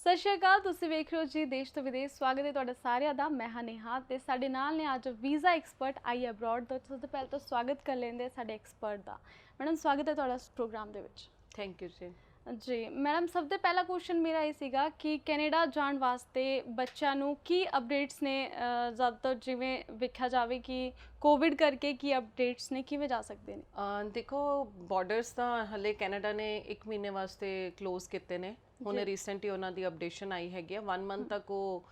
ਸਤਿ ਸ਼੍ਰੀ ਅਕਾਲ। ਤੁਸੀਂ ਵੇਖ ਰਹੇ ਹੋ ਜੀ ਦੇਸ਼ ਤੋਂ ਵਿਦੇਸ਼। ਸਵਾਗਤ ਹੈ ਤੁਹਾਡਾ ਸਾਰਿਆਂ ਦਾ। ਮੈਂ ਹਾਂ ਨੇਹਾ ਤੇ ਸਾਡੇ ਨਾਲ ਨੇ ਅੱਜ ਵੀਜ਼ਾ ਐਕਸਪਰਟ ਆਈ ਅਬਰੋਡ ਤੋਂ। ਸਭ ਤੋਂ ਪਹਿਲਾਂ ਤਾਂ ਸਵਾਗਤ ਕਰ ਲੈਂਦੇ ਸਾਡੇ ਐਕਸਪਰਟ ਦਾ। ਮੈਡਮ ਸਵਾਗਤ ਹੈ ਤੁਹਾਡਾ ਇਸ ਪ੍ਰੋਗਰਾਮ ਦੇ ਵਿੱਚ। ਥੈਂਕ ਯੂ ਜੀ। ਜੀ ਮੈਡਮ, ਸਭ ਤੋਂ ਪਹਿਲਾ ਕੁਐਸਚਨ ਮੇਰਾ ਇਹ ਸੀਗਾ ਕਿ ਕੈਨੇਡਾ ਜਾਣ ਵਾਸਤੇ ਬੱਚਿਆਂ ਨੂੰ ਕੀ ਅਪਡੇਟਸ ਨੇ? ਜ਼ਿਆਦਾਤਰ ਜਿਵੇਂ ਵੇਖਿਆ ਜਾਵੇ ਕਿ ਕੋਵਿਡ ਕਰਕੇ ਕੀ ਅਪਡੇਟਸ ਨੇ, ਕਿਵੇਂ ਜਾ ਸਕਦੇ ਨੇ? ਦੇਖੋ, ਬਾਰਡਰਸ ਤਾਂ ਹਲੇ ਕੈਨੇਡਾ ਨੇ 1 ਮਹੀਨੇ ਵਾਸਤੇ ਕਲੋਜ਼ ਕੀਤੇ ਨੇ। ਹੁਣੇ ਰੀਸੈਂਟਲੀ ਉਹਨਾਂ ਦੀ ਅਪਡੇਸ਼ਨ ਆਈ ਹੈਗੀ ਆ 1 ਮੰਥ ਤੱਕ ਉਹ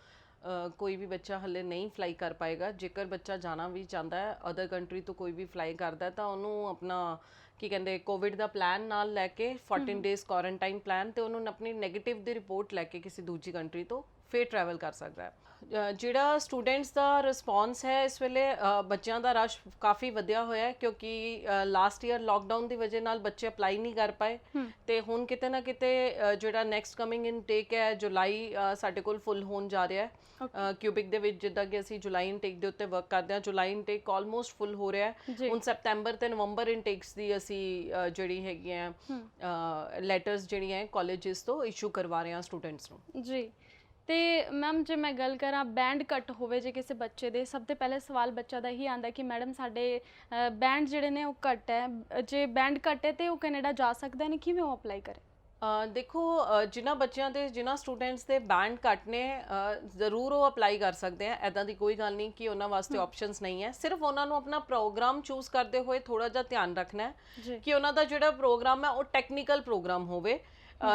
ਕੋਈ ਵੀ ਬੱਚਾ ਹਲੇ ਨਹੀਂ ਫਲਾਈ ਕਰ ਪਾਏਗਾ। ਜੇਕਰ ਬੱਚਾ ਜਾਣਾ ਵੀ ਚਾਹੁੰਦਾ ਹੈ ਅਦਰ ਕੰਟਰੀ ਤੋਂ, ਕੋਈ ਵੀ ਫਲਾਈ ਕਰਦਾ ਤਾਂ ਉਹਨੂੰ ਆਪਣਾ ਕੀ ਕਹਿੰਦੇ ਕੋਵਿਡ ਦਾ ਪਲਾਨ ਨਾਲ ਲੈ ਕੇ 14 ਡੇਜ਼ ਕੁਆਰੰਟਾਈਨ ਪਲਾਨ ਤੇ ਉਹਨੂੰ ਆਪਣੀ ਨੈਗੇਟਿਵ ਦੀ ਰਿਪੋਰਟ ਲੈ ਕੇ ਕਿਸੇ ਦੂਜੀ ਕੰਟਰੀ ਤੋਂ ਫਿਰ ਟਰੈਵਲ ਕਰ ਸਕਦਾ ਹੈ। ਜਿਹੜਾ ਸਟੂਡੈਂਟਸ ਦਾ ਰਿਸਪੌਂਸ ਹੈ ਇਸ ਵੇਲੇ, ਬੱਚਿਆਂ ਦਾ ਰਸ਼ ਕਾਫੀ ਵਧਿਆ ਹੋਇਆ ਕਿਉਂਕਿ ਲਾਸਟ ਈਅਰ ਲਾਕਡਾਊਨ ਦੀ ਵਜ੍ਹਾ ਨਾਲ ਬੱਚੇ ਅਪਲਾਈ ਨਹੀਂ ਕਰ ਪਾਏ ਤੇ ਹੁਣ ਕਿਤੇ ਨਾ ਕਿਤੇ ਜਿਹੜਾ ਨੈਕਸਟ ਕਮਿੰਗ ਇਨਟੇਕ ਹੈ ਜੁਲਾਈ ਸਾਡੇ ਕੋਲ ਫੁੱਲ ਹੋਣ ਜਾ ਰਿਹਾ ਹੈ। ਕਿਊਬਿਕ ਦੇ ਵਿੱਚ ਜਿੱਦਾਂ ਕਿ ਅਸੀਂ ਜੁਲਾਈ ਇਨਟੇਕ ਦੇ ਉੱਤੇ ਵਰਕ ਕਰਦੇ ਹਾਂ, ਜੁਲਾਈ ਇਨਟੇਕ ਆਲਮੋਸਟ ਫੁੱਲ ਹੋ ਰਿਹਾ ਹੈ। ਹੁਣ ਸੈਪਟੈਂਬਰ ਤੇ ਨਵੰਬਰ ਇਨਟੇਕਸ ਦੀ ਅਸੀਂ ਜਿਹੜੀ ਹੈਗੀਆਂ ਲੈਟਰਸ ਜਿਹੜੀਆਂ ਕਾਲਜਿਸ ਤੋਂ ਇਸ਼ੂ ਕਰਵਾ ਰਹੇ ਹਾਂ ਸਟੂਡੈਂਟਸ ਨੂੰ। ਜੀ। ਤੇ ਮੈਮ ਜੇ ਮੈਂ ਗੱਲ ਕਰਾਂ ਬੈਂਡ ਕੱਟ ਹੋਵੇ ਜੇ ਕਿਸੇ ਬੱਚੇ ਦੇ, ਸਭ ਤੋਂ ਪਹਿਲੇ ਸਵਾਲ ਬੱਚਾ ਦਾ ਹੀ ਆਉਂਦਾ ਕਿ ਮੈਡਮ ਸਾਡੇ ਬੈਂਡ ਜਿਹੜੇ ਨੇ ਉਹ ਘੱਟ ਹੈ। ਜੇ ਬੈਂਡ ਘੱਟ ਹੈ ਤੇ ਉਹ ਕੈਨੇਡਾ ਜਾ ਸਕਦਾ ਨੇ, ਕਿਵੇਂ ਉਹ ਅਪਲਾਈ ਕਰੇ? ਦੇਖੋ, ਜਿਨ੍ਹਾਂ ਬੱਚਿਆਂ ਦੇ ਜਿਨ੍ਹਾਂ ਸਟੂਡੈਂਟਸ ਦੇ ਬੈਂਡ ਘੱਟ ਨੇ ਜ਼ਰੂਰ ਉਹ ਅਪਲਾਈ ਕਰ ਸਕਦੇ ਆ। ਇੱਦਾਂ ਦੀ ਕੋਈ ਗੱਲ ਨਹੀਂ ਕਿ ਉਹਨਾਂ ਵਾਸਤੇ ਆਪਸ਼ਨਸ ਨਹੀਂ ਹੈ। ਸਿਰਫ ਉਹਨਾਂ ਨੂੰ ਆਪਣਾ ਪ੍ਰੋਗਰਾਮ ਚੂਜ਼ ਕਰਦੇ ਹੋਏ ਥੋੜਾ ਜਿਹਾ ਧਿਆਨ ਰੱਖਣਾ ਹੈ ਕਿ ਉਹਨਾਂ ਦਾ ਜਿਹੜਾ ਪ੍ਰੋਗਰਾਮ ਹੈ ਉਹ ਟੈਕਨੀਕਲ ਪ੍ਰੋਗਰਾਮ ਹੋਵੇ।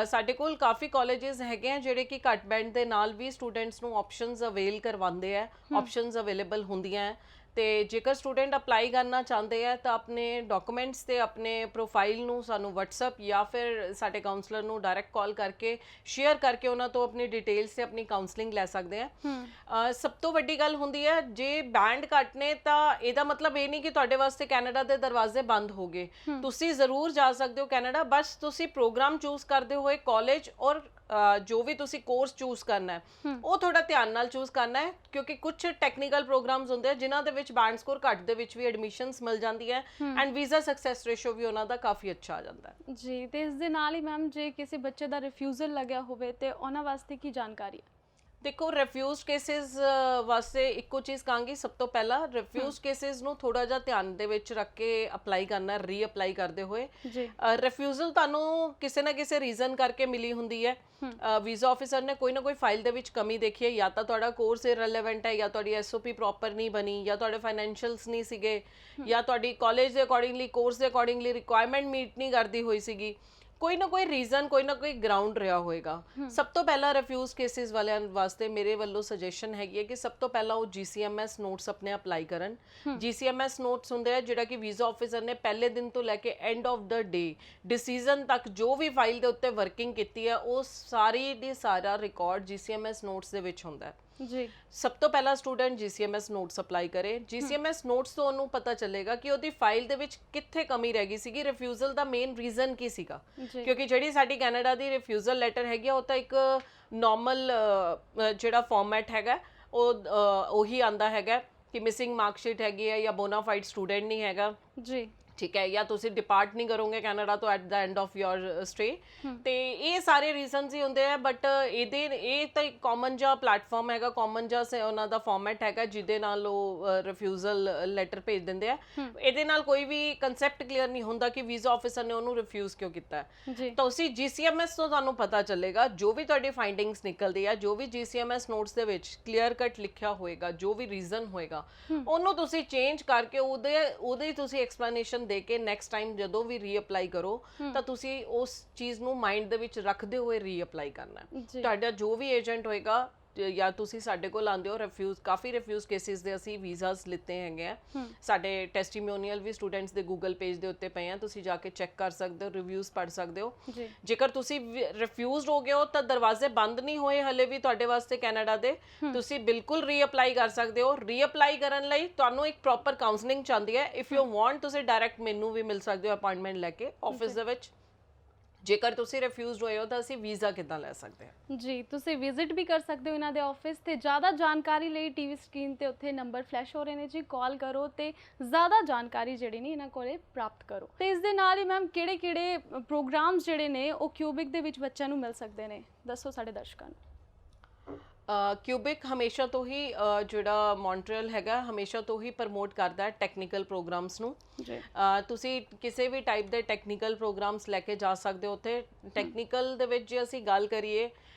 ਸਾਡੇ ਕੋਲ ਕਾਫੀ ਕਾਲਜਿਸ ਹੈਗੇ ਆ ਜਿਹੜੇ ਕਿ ਘੱਟ ਬੈਂਡ ਦੇ ਨਾਲ ਵੀ ਸਟੂਡੈਂਟਸ ਨੂੰ ਆਪਸ਼ਨਸ ਅਵੇਲ ਕਰਵਾਉਂਦੇ ਆ, ਆਪਸ਼ਨਸ ਅਵੇਲੇਬਲ ਹੁੰਦੀਆਂ ਹੈ। ਤੇ ਜੇਕਰ ਸਟੂਡੈਂਟ ਅਪਲਾਈ ਕਰਨਾ ਚਾਹੁੰਦੇ ਆ ਤਾਂ ਆਪਣੇ ਡਾਕੂਮੈਂਟਸ ਤੇ ਆਪਣੇ ਪ੍ਰੋਫਾਈਲ ਨੂੰ ਸਾਨੂੰ WhatsApp ਜਾਂ ਫਿਰ ਸਾਡੇ ਕਾਉਂਸਲਰ ਨੂੰ ਡਾਇਰੈਕਟ ਕਾਲ ਕਰਕੇ ਸ਼ੇਅਰ ਕਰਕੇ ਉਹਨਾਂ ਤੋਂ ਆਪਣੀ ਡਿਟੇਲਸ ਤੇ ਆਪਣੀ ਕਾਉਂਸਲਿੰਗ ਲੈ ਸਕਦੇ ਆ। ਸਭ ਤੋਂ ਵੱਡੀ ਗੱਲ ਹੁੰਦੀ ਹੈ ਜੇ ਬੈਂਡ ਘੱਟ ਨੇ ਤਾਂ ਇਹਦਾ ਮਤਲਬ ਇਹ ਨਹੀਂ ਕਿ ਤੁਹਾਡੇ ਵਾਸਤੇ ਕੈਨੇਡਾ ਦੇ ਦਰਵਾਜ਼ੇ ਬੰਦ ਹੋ ਗਏ। ਤੁਸੀਂ ਜ਼ਰੂਰ ਜਾ ਸਕਦੇ ਹੋ ਕੈਨੇਡਾ, ਬਸ ਤੁਸੀਂ ਪ੍ਰੋਗਰਾਮ ਚੂਜ਼ ਕਰਦੇ ਹੋਏ ਕਾਲਜ ਔਰ ਜੋ ਵੀ ਤੁਸੀਂ ਕੋਰਸ ਚੂਜ਼ ਕਰਨਾ ਹੈ ਉਹ ਥੋੜਾ ਧਿਆਨ ਨਾਲ ਚੂਜ਼ ਕਰਨਾ ਹੈ ਕਿਉਂਕਿ ਕੁਝ ਟੈਕਨੀਕਲ ਪ੍ਰੋਗਰਾਮਸ ਹੁੰਦੇ ਆ ਜਿਨ੍ਹਾਂ ਦੇ ਵਿੱਚ ਬੈਂਡ ਸਕੋਰ ਘੱਟ ਦੇ ਵਿੱਚ ਵੀ ਐਡਮਿਸ਼ਨਸ ਮਿਲ ਜਾਂਦੀ ਹੈ ਐਂਡ ਵੀਜ਼ਾ ਸਕਸੈਸ ਰੇਸ਼ੋ ਵੀ ਉਹਨਾਂ ਦਾ ਕਾਫੀ ਅੱਛਾ ਆ ਜਾਂਦਾ ਹੈ। ਜੀ। ਤੇ ਇਸ ਦੇ ਨਾਲ ਹੀ ਮੈਮ ਜੇ ਕਿਸੇ ਬੱਚੇ ਦਾ ਰਿਫਿਊਜ਼ਲ ਲੱਗਿਆ ਹੋਵੇ ਤੇ ਉਹਨਾਂ ਵਾਸਤੇ ਕੀ ਜਾਣਕਾਰੀ ਹੈ? ਦੇਖੋ, ਰਿਫਿਊਜ਼ਡ ਕੇਸਿਸ ਵਾਸਤੇ ਇੱਕੋ ਚੀਜ਼ ਕਹਾਂਗੀ, ਸਭ ਤੋਂ ਪਹਿਲਾਂ ਰਿਫਿਊਜ਼ਡ ਕੇਸਿਸ ਨੂੰ ਥੋੜਾ ਜਿਹਾ ਧਿਆਨ ਦੇ ਵਿੱਚ ਰੱਖ ਕੇ ਅਪਲਾਈ ਕਰਨਾ, ਰੀ ਅਪਲਾਈ ਕਰਦੇ ਹੋਏ। ਰਿਫਿਊਜ਼ਲ ਤੁਹਾਨੂੰ ਕਿਸੇ ਨਾ ਕਿਸੇ ਰੀਜ਼ਨ ਕਰਕੇ ਮਿਲੀ ਹੁੰਦੀ ਹੈ। ਵੀਜ਼ਾ ਆਫਿਸਰ ਨੇ ਕੋਈ ਨਾ ਕੋਈ ਫਾਈਲ ਦੇ ਵਿੱਚ ਕਮੀ ਦੇਖੀ ਹੈ, ਜਾਂ ਤਾਂ ਤੁਹਾਡਾ ਕੋਰਸ ਇਰਰੈਲੇਵੈਂਟ ਹੈ, ਜਾਂ ਤੁਹਾਡੀ SOP ਪ੍ਰੋਪਰ ਨਹੀਂ ਬਣੀ, ਜਾਂ ਤੁਹਾਡੇ ਫਾਈਨੈਂਸ਼ੀਅਲਸ ਨਹੀਂ ਸੀਗੇ, ਜਾਂ ਤੁਹਾਡੀ ਕਾਲਜ ਦੇ ਅਕੋਰਡਿੰਗਲੀ ਕੋਰਸ ਦੇ ਅਕੋਰਡਿੰਗਲੀ ਰਿਕੁਆਇਰਮੈਂਟ ਮੀਟ ਨਹੀਂ ਕਰਦੀ ਹੋਈ ਸੀਗੀ। ਕੋਈ ਨਾ ਕੋਈ ਰੀਜ਼ਨ, ਕੋਈ ਨਾ ਕੋਈ ਗਰਾਊਂਡ ਰਿਹਾ ਹੋਏਗਾ। ਸਭ ਤੋਂ ਪਹਿਲਾਂ ਰਿਫਿਊਜ਼ ਕੇਸਿਸ ਵਾਲਿਆਂ ਵਾਸਤੇ ਮੇਰੇ ਵੱਲੋਂ ਸੁਜੈਸ਼ਨ ਹੈਗੀ ਹੈ ਕਿ ਸਭ ਤੋਂ ਪਹਿਲਾਂ ਉਹ GCMS ਨੋਟਸ ਆਪਣੇ ਅਪਲਾਈ ਕਰਨ। GCMS ਨੋਟਸ ਹੁੰਦੇ ਆ ਜਿਹੜਾ ਕਿ ਵੀਜ਼ਾ ਆਫਿਸਰ ਨੇ ਪਹਿਲੇ ਦਿਨ ਤੋਂ ਲੈ ਕੇ end of the day decision ਤੱਕ ਜੋ ਵੀ ਫਾਈਲ ਦੇ ਉੱਤੇ ਵਰਕਿੰਗ ਕੀਤੀ ਹੈ ਉਹ ਸਾਰੀ ਦੀ ਸਾਰਾ ਰਿਕਾਰਡ GCMS ਨੋਟਸ ਦੇ ਵਿੱਚ ਹੁੰਦਾ ਹੈ। ਜੀ। ਸਭ ਤੋਂ ਪਹਿਲਾਂ ਸਟੂਡੈਂਟ GCMS ਨੋਟਸ ਅਪਲਾਈ ਕਰੇ। GCMS ਨੋਟਸ ਤੋਂ ਉਹਨੂੰ ਪਤਾ ਚੱਲੇਗਾ ਕਿ ਉਹਦੀ ਫਾਈਲ ਦੇ ਵਿੱਚ ਕਿੱਥੇ ਕਮੀ ਰਹਿ ਗਈ ਸੀਗੀ, ਰਿਫਿਊਜ਼ਲ ਦਾ ਮੇਨ ਰੀਜ਼ਨ ਕੀ ਸੀਗਾ। ਕਿਉਂਕਿ ਜਿਹੜੀ ਸਾਡੀ ਕੈਨੇਡਾ ਦੀ ਰਿਫਿਊਜ਼ਲ ਲੈਟਰ ਹੈਗੀ ਉਹ ਤਾਂ ਇੱਕ ਨਾਰਮਲ ਜਿਹੜਾ ਫਾਰਮੈਟ ਹੈਗਾ ਉਹ ਉਹੀ ਆਂਦਾ ਹੈਗਾ ਕਿ ਮਿਸਿੰਗ ਮਾਰਕਸ਼ੀਟ ਹੈਗੀ ਹੈ ਜਾਂ ਬੋਨਾਫਾਈਡ ਸਟੂਡੈਂਟ ਨਹੀਂ ਹੈਗਾ। ਜੀ। ਠੀਕ ਹੈ, ਜਾਂ ਤੁਸੀਂ ਡਿਪਾਰਟ ਨਹੀਂ ਕਰੋਗੇ ਕੈਨੇਡਾ ਤੋਂ at the end of your stay. ਤੇ ਇਹ ਸਾਰੇ ਰੀਜ਼ਨਸ ਹੀ ਹੁੰਦੇ ਆ। ਬਟ ਇਹ ਤਾਂ ਇੱਕ ਕਾਮਨ ਜਿਹਾ ਪਲੇਟਫਾਰਮ ਹੈਗਾ, ਕਾਮਨ ਜਿਹਾ ਉਹਨਾਂ ਦਾ ਫਾਰਮੈਟ ਹੈਗਾ ਜਿਹਦੇ ਨਾਲ ਉਹ ਰਿਫਿਊਜ਼ਲ ਲੈਟਰ ਭੇਜ ਦਿੰਦੇ ਆ। ਇਹਦੇ ਨਾਲ ਕੋਈ ਵੀ ਕਨਸੈਪਟ ਕਲੀਅਰ ਨਹੀਂ ਹੁੰਦਾ ਕਿ ਵੀਜ਼ਾ ਆਫਿਸਰ ਨੇ ਉਹਨੂੰ ਰਿਫਿਊਜ਼ ਕਿਉਂ ਕੀਤਾ ਹੈ। ਤਾਂ ਉਸੇ GCMS ਤੋਂ ਤੁਹਾਨੂੰ ਪਤਾ ਚੱਲੇਗਾ, ਜੋ ਵੀ ਤੁਹਾਡੀ ਫਾਈਂਡਿੰਗਸ ਨਿਕਲਦੀ ਆ, ਜੋ ਵੀ GCMS ਨੋਟਸ ਦੇ ਵਿੱਚ ਕਲੀਅਰ ਕੱਟ ਲਿਖਿਆ ਹੋਏਗਾ, ਜੋ ਵੀ ਰੀਜ਼ਨ ਹੋਏਗਾ ਉਹਨੂੰ ਤੁਸੀਂ ਚੇਂਜ ਕਰਕੇ ਉਹਦੇ ਤੁਸੀਂ ਐਕਸਪਲੇਨੇਸ਼ਨ ਦੇ ਕੇ ਨੈਕਸਟ ਟਾਈਮ ਜਦੋਂ ਵੀ ਰੀਅਪਲਾਈ ਕਰੋ ਤਾਂ ਤੁਸੀਂ ਉਸ ਚੀਜ਼ ਨੂੰ ਮਾਈਂਡ ਦੇ ਵਿੱਚ ਰੱਖਦੇ ਹੋਏ ਰੀਅਪਲਾਈ ਕਰਨਾ ਹੈ। ਤੁਹਾਡਾ ਜੋ ਵੀ ਏਜੰਟ ਹੋਏਗਾ ਜਾਂ ਤੁਸੀਂ ਸਾਡੇ ਕੋਲ ਆਉਂਦੇ ਹੋ, ਕਾਫੀ ਰਿਫਿਊਜ਼ ਕੇਸਿਸ ਦੇ ਅਸੀਂ ਵੀਜ਼ਾਸ ਲਿੱਤੇ ਹੈਗੇ ਆ। ਸਾਡੇ ਟੈਸਟੀਮੋਨੀਅਲ ਵੀ ਸਟੂਡੈਂਟਸ ਦੇ ਗੂਗਲ ਪੇਜ ਦੇ ਉੱਤੇ ਪਏ ਆ, ਤੁਸੀਂ ਜਾ ਕੇ ਚੈੱਕ ਕਰ ਸਕਦੇ ਹੋ, ਰਿਵਿਊਜ਼ ਪੜ੍ਹ ਸਕਦੇ ਹੋ। ਜੇਕਰ ਤੁਸੀਂ ਰਿਫਿਊਜ਼ਡ ਹੋ ਗਏ ਹੋ ਤਾਂ ਦਰਵਾਜ਼ੇ ਬੰਦ ਨਹੀਂ ਹੋਏ ਹਲੇ ਵੀ ਤੁਹਾਡੇ ਵਾਸਤੇ ਕੈਨੇਡਾ ਦੇ, ਤੁਸੀਂ ਬਿਲਕੁਲ ਰੀਅਪਲਾਈ ਕਰ ਸਕਦੇ ਹੋ। ਰੀਅਪਲਾਈ ਕਰਨ ਲਈ ਤੁਹਾਨੂੰ ਇੱਕ ਪ੍ਰੋਪਰ ਕਾਉਂਸਲਿੰਗ ਚਾਹੀਦੀ ਹੈ। ਇਫ ਯੂ ਵਾਂਟ ਤੁਸੀਂ ਡਾਇਰੈਕਟ ਮੈਨੂੰ ਵੀ ਮਿਲ ਸਕਦੇ ਹੋ ਅਪਾਇੰਟਮੈਂਟ ਲੈ ਕੇ ਆਫਿਸ ਦੇ ਵਿੱਚ। ਜੇਕਰ ਤੁਸੀਂ ਰਿਫਿਊਜ਼ਡ ਹੋਏ ਹੋ ਤਾਂ ਅਸੀਂ ਵੀਜ਼ਾ ਕਿੱਦਾਂ ਲੈ ਸਕਦੇ ਹਾਂ? ਜੀ, ਤੁਸੀਂ ਵਿਜ਼ਿਟ ਵੀ ਕਰ ਸਕਦੇ ਹੋ ਇਹਨਾਂ ਦੇ ਆਫਿਸ ਤੇ। ਜ਼ਿਆਦਾ ਜਾਣਕਾਰੀ ਲਈ ਟੀਵੀ ਸਕਰੀਨ ਤੇ ਉੱਥੇ ਨੰਬਰ ਫਲੈਸ਼ ਹੋ ਰਹੇ ਨੇ ਜੀ, ਕਾਲ ਕਰੋ ਤੇ ਜ਼ਿਆਦਾ ਜਾਣਕਾਰੀ ਜਿਹੜੀ ਨੇ ਇਹਨਾਂ ਕੋਲੇ ਪ੍ਰਾਪਤ ਕਰੋ। ਤੇ ਇਸ ਦੇ ਨਾਲ ਹੀ ਮੈਮ ਕਿਹੜੇ ਪ੍ਰੋਗਰਾਮਸ ਜਿਹੜੇ ਨੇ ਉਹ ਕਿਊਬਿਕ ਦੇ ਵਿੱਚ ਬੱਚਿਆਂ ਨੂੰ ਮਿਲ ਸਕਦੇ ਨੇ, ਦੱਸੋ ਸਾਡੇ ਦਰਸ਼ਕਾਂ ਨੂੰ। ਕਿਊਬਿਕ ਹਮੇਸ਼ਾ ਤੋਂ ਹੀ ਜਿਹੜਾ ਮੌਂਟਰੀਅਲ ਹੈਗਾ ਹਮੇਸ਼ਾ ਤੋਂ ਹੀ ਪ੍ਰਮੋਟ ਕਰਦਾ ਹੈ ਟੈਕਨੀਕਲ ਪ੍ਰੋਗਰਾਮਸ ਨੂੰ ਜੀ ਤੁਸੀਂ ਕਿਸੇ ਵੀ ਟਾਈਪ ਦੇ ਟੈਕਨੀਕਲ ਪ੍ਰੋਗਰਾਮਸ ਲੈ ਕੇ ਜਾ ਸਕਦੇ ਹੋ ਉੱਥੇ ਟੈਕਨੀਕਲ ਦੇ ਵਿੱਚ ਜੇ ਅਸੀਂ ਗੱਲ ਕਰੀਏ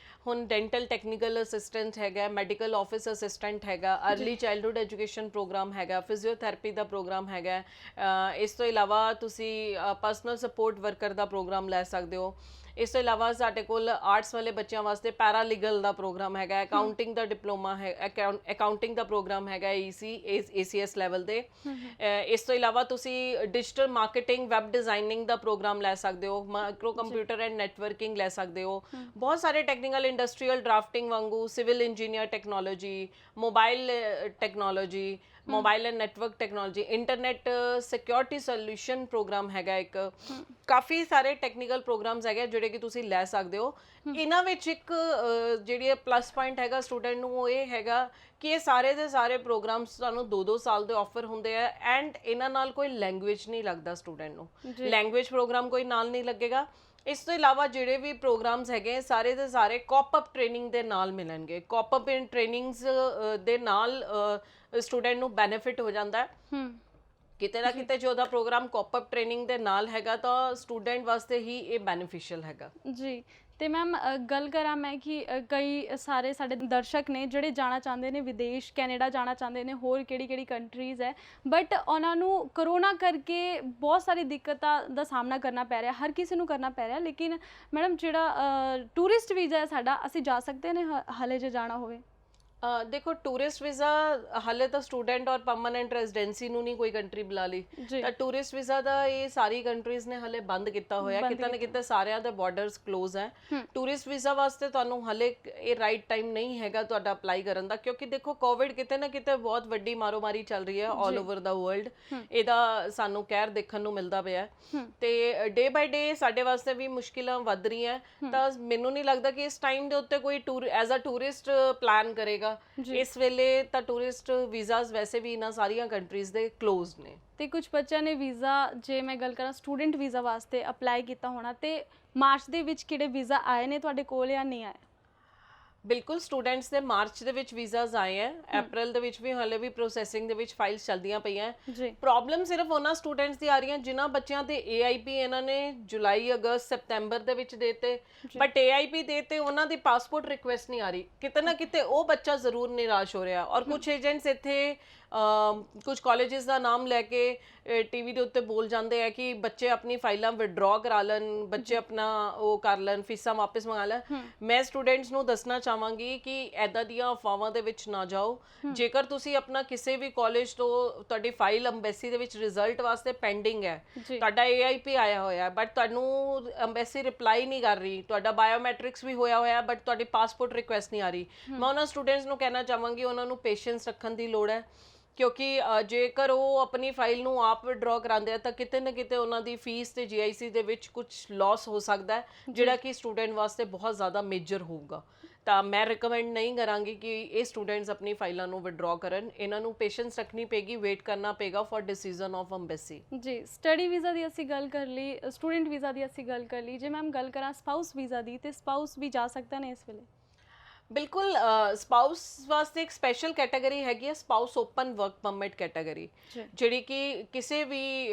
ਹੁਣ ਡੈਂਟਲ ਟੈਕਨੀਕਲ ਅਸਿਸਟੈਂਟ ਹੈਗਾ ਮੈਡੀਕਲ ਆਫਿਸ ਅਸਿਸਟੈਂਟ ਹੈਗਾ अर्ਲੀ ਚਾਈਲਡਹੁੱਡ ਐਜੂਕੇਸ਼ਨ ਪ੍ਰੋਗਰਾਮ ਹੈਗਾ ਫਿਜ਼ੀਓਥੈਰੇਪੀ ਦਾ ਪ੍ਰੋਗਰਾਮ ਹੈਗਾ ਇਸ ਤੋਂ ਇਲਾਵਾ ਤੁਸੀਂ ਪਰਸਨਲ ਸਪੋਰਟ ਵਰਕਰ ਦਾ ਪ੍ਰੋਗਰਾਮ ਲੈ ਸਕਦੇ ਹੋ ਇਸ ਤੋਂ ਇਲਾਵਾ ਸਾਡੇ ਕੋਲ ਆਰਟਸ ਵਾਲੇ ਬੱਚਿਆਂ ਵਾਸਤੇ ਪੈਰਾਲੀਗਲ ਦਾ ਪ੍ਰੋਗਰਾਮ ਹੈਗਾ ਅਕਾਊਂਟਿੰਗ ਦਾ ਡਿਪਲੋਮਾ ਹੈ ਅਕਾਊਂਟਿੰਗ ਦਾ ਪ੍ਰੋਗਰਾਮ ਹੈਗਾ ACS ਲੈਵਲ ਦੇ ਇਸ ਤੋਂ ਇਲਾਵਾ ਤੁਸੀਂ ਡਿਜੀਟਲ ਮਾਰਕੀਟਿੰਗ ਵੈਬ ਡਿਜ਼ਾਈਨਿੰਗ ਦਾ ਪ੍ਰੋਗਰਾਮ ਲੈ ਸਕਦੇ ਹੋ ਮਾਈਕਰੋ ਕੰਪਿਊਟਰ ਐਂਡ ਨੈਟਵਰਕਿੰਗ ਲੈ ਸਕਦੇ ਹੋ ਬਹੁਤ ਸਾਰੇ ਟੈਕਨੀਕਲ ਇੰਡਸਟਰੀਅਲ ਡਰਾਫਟਿੰਗ ਵਾਂਗੂ civil engineer technology mobile technology mobile and network technology internet security solution program ਹੈਗਾ ਇੱਕ ਕਾਫੀ ਸਾਰੇ ਟੈਕਨੀਕਲ ਪ੍ਰੋਗਰਾਮਸ ਹੈਗੇ ਜਿਹੜੇ ਕਿ ਤੁਸੀਂ ਲੈ ਸਕਦੇ ਹੋ ਇਹਨਾਂ ਵਿੱਚ ਇੱਕ ਜਿਹੜੀ ਪਲੱਸ ਪੁਆਇੰਟ ਹੈਗਾ ਸਟੂਡੈਂਟ ਨੂੰ ਉਹ ਇਹ ਹੈਗਾ ਕਿ ਇਹ ਸਾਰੇ ਦੇ ਸਾਰੇ ਪ੍ਰੋਗਰਾਮਸ ਤੁਹਾਨੂੰ 2-2 ਸਾਲ ਦੇ ਆਫਰ ਹੁੰਦੇ ਆ ਐਂਡ ਇਹਨਾਂ ਨਾਲ ਕੋਈ ਲੈਂਗੁਏਜ ਨਹੀਂ ਲੱਗਦਾ ਸਟੂਡੈਂਟ ਨੂੰ ਲੈਂਗੁਏਜ ਪ੍ਰੋਗਰਾਮ ਕੋਈ ਨਾਲ ਨਹੀਂ ਲੱਗੇਗਾ ਇਸ ਤੋਂ ਇਲਾਵਾ ਜਿਹੜੇ ਵੀ ਪ੍ਰੋਗਰਾਮਸ ਹੈਗੇ ਸਾਰੇ ਦੇ ਸਾਰੇ ਕਾਪ ਅਪ ਟ੍ਰੇਨਿੰਗ ਦੇ ਨਾਲ ਮਿਲਣਗੇ ਕਾਪ ਅਪ ਇਨ ਟ੍ਰੇਨਿੰਗਸ ਦੇ ਨਾਲ ਸਟੂਡੈਂਟ ਨੂੰ ਬੈਨੀਫਿਟ ਹੋ ਜਾਂਦਾ ਹੈ ਕਿਤੇ ਨਾ ਕਿਤੇ ਜੋ ਉਹਦਾ ਪ੍ਰੋਗਰਾਮ ਕਾਪ ਅਪ ਟ੍ਰੇਨਿੰਗ ਦੇ ਨਾਲ ਹੈਗਾ ਤਾਂ ਸਟੂਡੈਂਟ ਵਾਸਤੇ ਹੀ ਇਹ ਬੈਨੀਫੀਸ਼ੀਅਲ ਹੈਗਾ ਜੀ ਤੇ ਮੈਮ ਗੱਲ ਕਰਾਂ ਮੈਂ ਕਿ ਕਈ ਸਾਰੇ ਸਾਡੇ ਦਰਸ਼ਕ ਨੇ ਜਿਹੜੇ ਜਾਣਾ ਚਾਹੁੰਦੇ ਨੇ ਵਿਦੇਸ਼ ਕੈਨੇਡਾ ਜਾਣਾ ਚਾਹੁੰਦੇ ਨੇ ਹੋਰ ਕਿਹੜੀ ਕੰਟਰੀਜ਼ ਹੈ ਬਟ ਉਹਨਾਂ ਨੂੰ ਕਰੋਨਾ ਕਰਕੇ ਬਹੁਤ ਸਾਰੀ ਦਿੱਕਤਾਂ ਦਾ ਸਾਹਮਣਾ ਕਰਨਾ ਪੈ ਰਿਹਾ ਹਰ ਕਿਸੇ ਨੂੰ ਕਰਨਾ ਪੈ ਰਿਹਾ ਲੇਕਿਨ ਮੈਡਮ ਜਿਹੜਾ ਟੂਰਿਸਟ ਵੀਜ਼ਾ ਹੈ ਸਾਡਾ ਅਸੀਂ ਜਾ ਸਕਦੇ ਨੇ ਹਾਲੇ ਜੇ ਜਾਣਾ ਹੋਵੇ ਦੇਖੋ ਟੂਰਿਸਟ ਵੀਜ਼ਾ ਹਾਲੇ ਤਾਂ ਸਟੂਡੈਂਟ ਔਰ ਪਰਮਨੈਂਟ ਰੈਜ਼ੀਡੈਂਸੀ ਨੂੰ ਨਹੀਂ ਕੋਈ ਕੰਟਰੀ ਬੁਲਾ ਲਈ ਤਾਂ ਟੂਰਿਸਟ ਵੀਜ਼ਾ ਦਾ ਇਹ ਸਾਰੀ ਕੰਟਰੀਜ਼ ਨੇ ਹਾਲੇ ਬੰਦ ਕੀਤਾ ਹੋਇਆ ਕਿਤੇ ਨਾ ਕਿਤੇ ਸਾਰਿਆਂ ਦੇ ਬਾਰਡਰਸ ਕਲੋਜ਼ ਹੈ ਟੂਰਿਸਟ ਵੀਜ਼ਾ ਵਾਸਤੇ ਤੁਹਾਨੂੰ ਹਾਲੇ ਇਹ ਰਾਈਟ ਟਾਈਮ ਨਹੀਂ ਹੈਗਾ ਤੁਹਾਡਾ ਅਪਲਾਈ ਕਰਨ ਦਾ ਕਿਉਂਕਿ ਦੇਖੋ ਕੋਵਿਡ ਕਿਤੇ ਨਾ ਕਿਤੇ ਬਹੁਤ ਵੱਡੀ ਮਾਰੋਮਾਰੀ ਚੱਲ ਰਹੀ ਹੈ ਆਲ ਓਵਰ ਦਾ ਵਰਲਡ ਇਹਦਾ ਸਾਨੂੰ ਕਹਿਰ ਦੇਖਣ ਨੂੰ ਮਿਲਦਾ ਪਿਆ ਤੇ ਡੇ ਬਾਈ ਡੇ ਸਾਡੇ ਵਾਸਤੇ ਵੀ ਮੁਸ਼ਕਿਲਾਂ ਵੱਧ ਰਹੀਆਂ ਤਾਂ ਮੈਨੂੰ ਨਹੀਂ ਲੱਗਦਾ ਕਿ ਇਸ ਟਾਈਮ ਦੇ ਉੱਤੇ ਕੋਈ ਐਜ਼ ਅ ਟੂਰਿਸਟ ਪਲਾਨ ਕਰੇਗਾ ਇਸ ਵੇਲੇ ਤਾਂ ਟੂਰਿਸਟ ਵੀਜ਼ਾਸ ਵੈਸੇ ਵੀ ਇਹਨਾਂ ਸਾਰੀਆਂ ਕੰਟਰੀਜ਼ ਦੇ ਕਲੋਜ਼ਡ ਨੇ ਤੇ ਕੁਝ ਬੱਚਿਆਂ ਨੇ ਵੀਜ਼ਾ ਜੇ ਮੈਂ ਗੱਲ ਕਰਾਂ ਸਟੂਡੈਂਟ ਵੀਜ਼ਾ ਵਾਸਤੇ ਅਪਲਾਈ ਕੀਤਾ ਹੋਣਾ ਤੇ ਮਾਰਚ ਦੇ ਵਿੱਚ ਕਿਹੜੇ ਵੀਜ਼ਾ ਆਏ ਨੇ ਤੁਹਾਡੇ ਕੋਲ ਜਾਂ ਨਹੀਂ ਆਏ ਬਿਲਕੁਲ ਸਟੂਡੈਂਟਸ ਦੇ ਮਾਰਚ ਦੇ ਵਿੱਚ ਵੀਜ਼ਾਸ ਆਏ ਹੈ ਅਪ੍ਰੈਲ ਦੇ ਵਿੱਚ ਵੀ ਹਾਲੇ ਵੀ ਪ੍ਰੋਸੈਸਿੰਗ ਦੇ ਵਿੱਚ ਫਾਈਲਸ ਚੱਲਦੀਆਂ ਪਈਆਂ ਪ੍ਰੋਬਲਮ ਸਿਰਫ ਉਹਨਾਂ ਸਟੂਡੈਂਟਸ ਦੀ ਆ ਰਹੀਆਂ ਜਿਨ੍ਹਾਂ ਬੱਚਿਆਂ ਤੇ AIP ਇਹਨਾਂ ਨੇ ਜੁਲਾਈ ਅਗਸਤ ਸਪਟੈਂਬਰ ਦੇ ਵਿੱਚ ਦੇਤੇ ਬਟ AIP ਦੇਤੇ ਉਹਨਾਂ ਦੀ ਪਾਸਪੋਰਟ ਰਿਕੁਐਸਟ ਨਹੀਂ ਆ ਰਹੀ ਕਿਤੇ ਨਾ ਕਿਤੇ ਉਹ ਬੱਚਾ ਜ਼ਰੂਰ ਨਿਰਾਸ਼ ਹੋ ਰਿਹਾ ਔਰ ਕੁਝ ਏਜੰਟਸ ਇੱਥੇ ਕੁਝ ਕਾਲਜਸ ਦਾ ਨਾਮ ਲੈ ਕੇ ਟੀਵੀ ਦੇ ਉੱਤੇ ਬੋਲ ਜਾਂਦੇ ਆ ਕਿ ਬੱਚੇ ਆਪਣੀ ਫਾਈਲਾਂ ਵਿਡਰਾ ਕਰਾ ਲੈਣ ਬੱਚੇ ਆਪਣਾ ਉਹ ਕਰ ਲੈਣ ਫੀਸਾਂ ਵਾਪਸ ਮੰਗਾ ਲੈਣ ਮੈਂ ਸਟੂਡੈਂਟਸ ਨੂੰ ਦੱਸਣਾ ਚਾਹਾਂਗੀ ਕਿ ਐਦਾਂ ਦੀਆਂ ਅਫਵਾਹਾਂ ਦੇ ਵਿੱਚ ਨਾ ਜਾਓ ਜੇਕਰ ਤੁਸੀਂ ਆਪਣਾ ਕਿਸੇ ਵੀ ਕਾਲਜ ਤੋਂ ਤੁਹਾਡੀ ਫਾਈਲ ਅੰਬੈਸੀ ਦੇ ਵਿੱਚ ਰਿਜ਼ਲਟ ਵਾਸਤੇ ਪੈਂਡਿੰਗ ਹੈ ਤੁਹਾਡਾ AIP ਆਇਆ ਹੋਇਆ ਬਟ ਤੁਹਾਨੂੰ ਅੰਬੈਸੀ ਰਿਪਲਾਈ ਨਹੀਂ ਕਰ ਰਹੀ ਤੁਹਾਡਾ ਬਾਇਓਮੈਟ੍ਰਿਕਸ ਵੀ ਹੋਇਆ ਬਟ ਤੁਹਾਡੀ ਪਾਸਪੋਰਟ ਰਿਕੁਐਸਟ ਨਹੀਂ ਆ ਰਹੀ ਮੈਂ ਉਹਨਾਂ ਸਟੂਡੈਂਟਸ ਨੂੰ ਕਹਿਣਾ ਚਾਹਾਂਗੀ ਉਹਨਾਂ ਨੂੰ ਪੇਸ਼ੈਂਸ ਰੱਖਣ ਦੀ ਲੋੜ ਹੈ ਕਿਉਂਕਿ ਜੇਕਰ ਉਹ ਆਪਣੀ ਫਾਈਲ ਨੂੰ ਆਪ ਵਿਡਰਾ ਕਰਾਉਂਦੇ ਆ ਤਾਂ ਕਿਤੇ ਨਾ ਕਿਤੇ ਉਹਨਾਂ ਦੀ ਫੀਸ ਤੇ GIC ਦੇ ਵਿੱਚ ਕੁਝ ਲਾਸ ਹੋ ਸਕਦਾ ਹੈ ਜਿਹੜਾ ਕਿ ਸਟੂਡੈਂਟ ਵਾਸਤੇ ਬਹੁਤ ਜ਼ਿਆਦਾ ਮੇਜਰ ਹੋਊਗਾ ਤਾਂ ਮੈਂ ਰਿਕਮੈਂਡ ਨਹੀਂ ਕਰਾਂਗੀ ਕਿ ਇਹ ਸਟੂਡੈਂਟਸ ਆਪਣੀ ਫਾਈਲਾਂ ਨੂੰ ਵਿਡਰਾ ਕਰਨ ਇਹਨਾਂ ਨੂੰ ਪੇਸ਼ੈਂਸ ਰੱਖਣੀ ਪਏਗੀ ਵੇਟ ਕਰਨਾ ਪਏਗਾ ਫॉर ਡਿਸੀਜਨ ਆਫ ਅੰਬੈਸੀ ਜੀ ਸਟੱਡੀ ਵੀਜ਼ਾ ਦੀ ਅਸੀਂ ਗੱਲ ਕਰ ਲਈ ਸਟੂਡੈਂਟ ਵੀਜ਼ਾ ਦੀ ਅਸੀਂ ਗੱਲ ਕਰ ਲਈ ਜੇ ਮੈਮ ਗੱਲ ਕਰਾਂ ਸਪਾਊਸ ਵੀਜ਼ਾ ਦੀ ਤੇ ਸਪਾਊਸ ਵੀ ਜਾ ਸਕਦਾ ਨੇ ਇਸ ਵੇਲੇ ਬਿਲਕੁਲ ਸਪਾਊਸ ਵਾਸਤੇ ਇੱਕ ਸਪੈਸ਼ਲ ਕੈਟਾਗਰੀ ਹੈਗੀ ਹੈ spouse open work permit category ਜਿਹੜੀ ਕਿ ਕਿਸੇ ਵੀ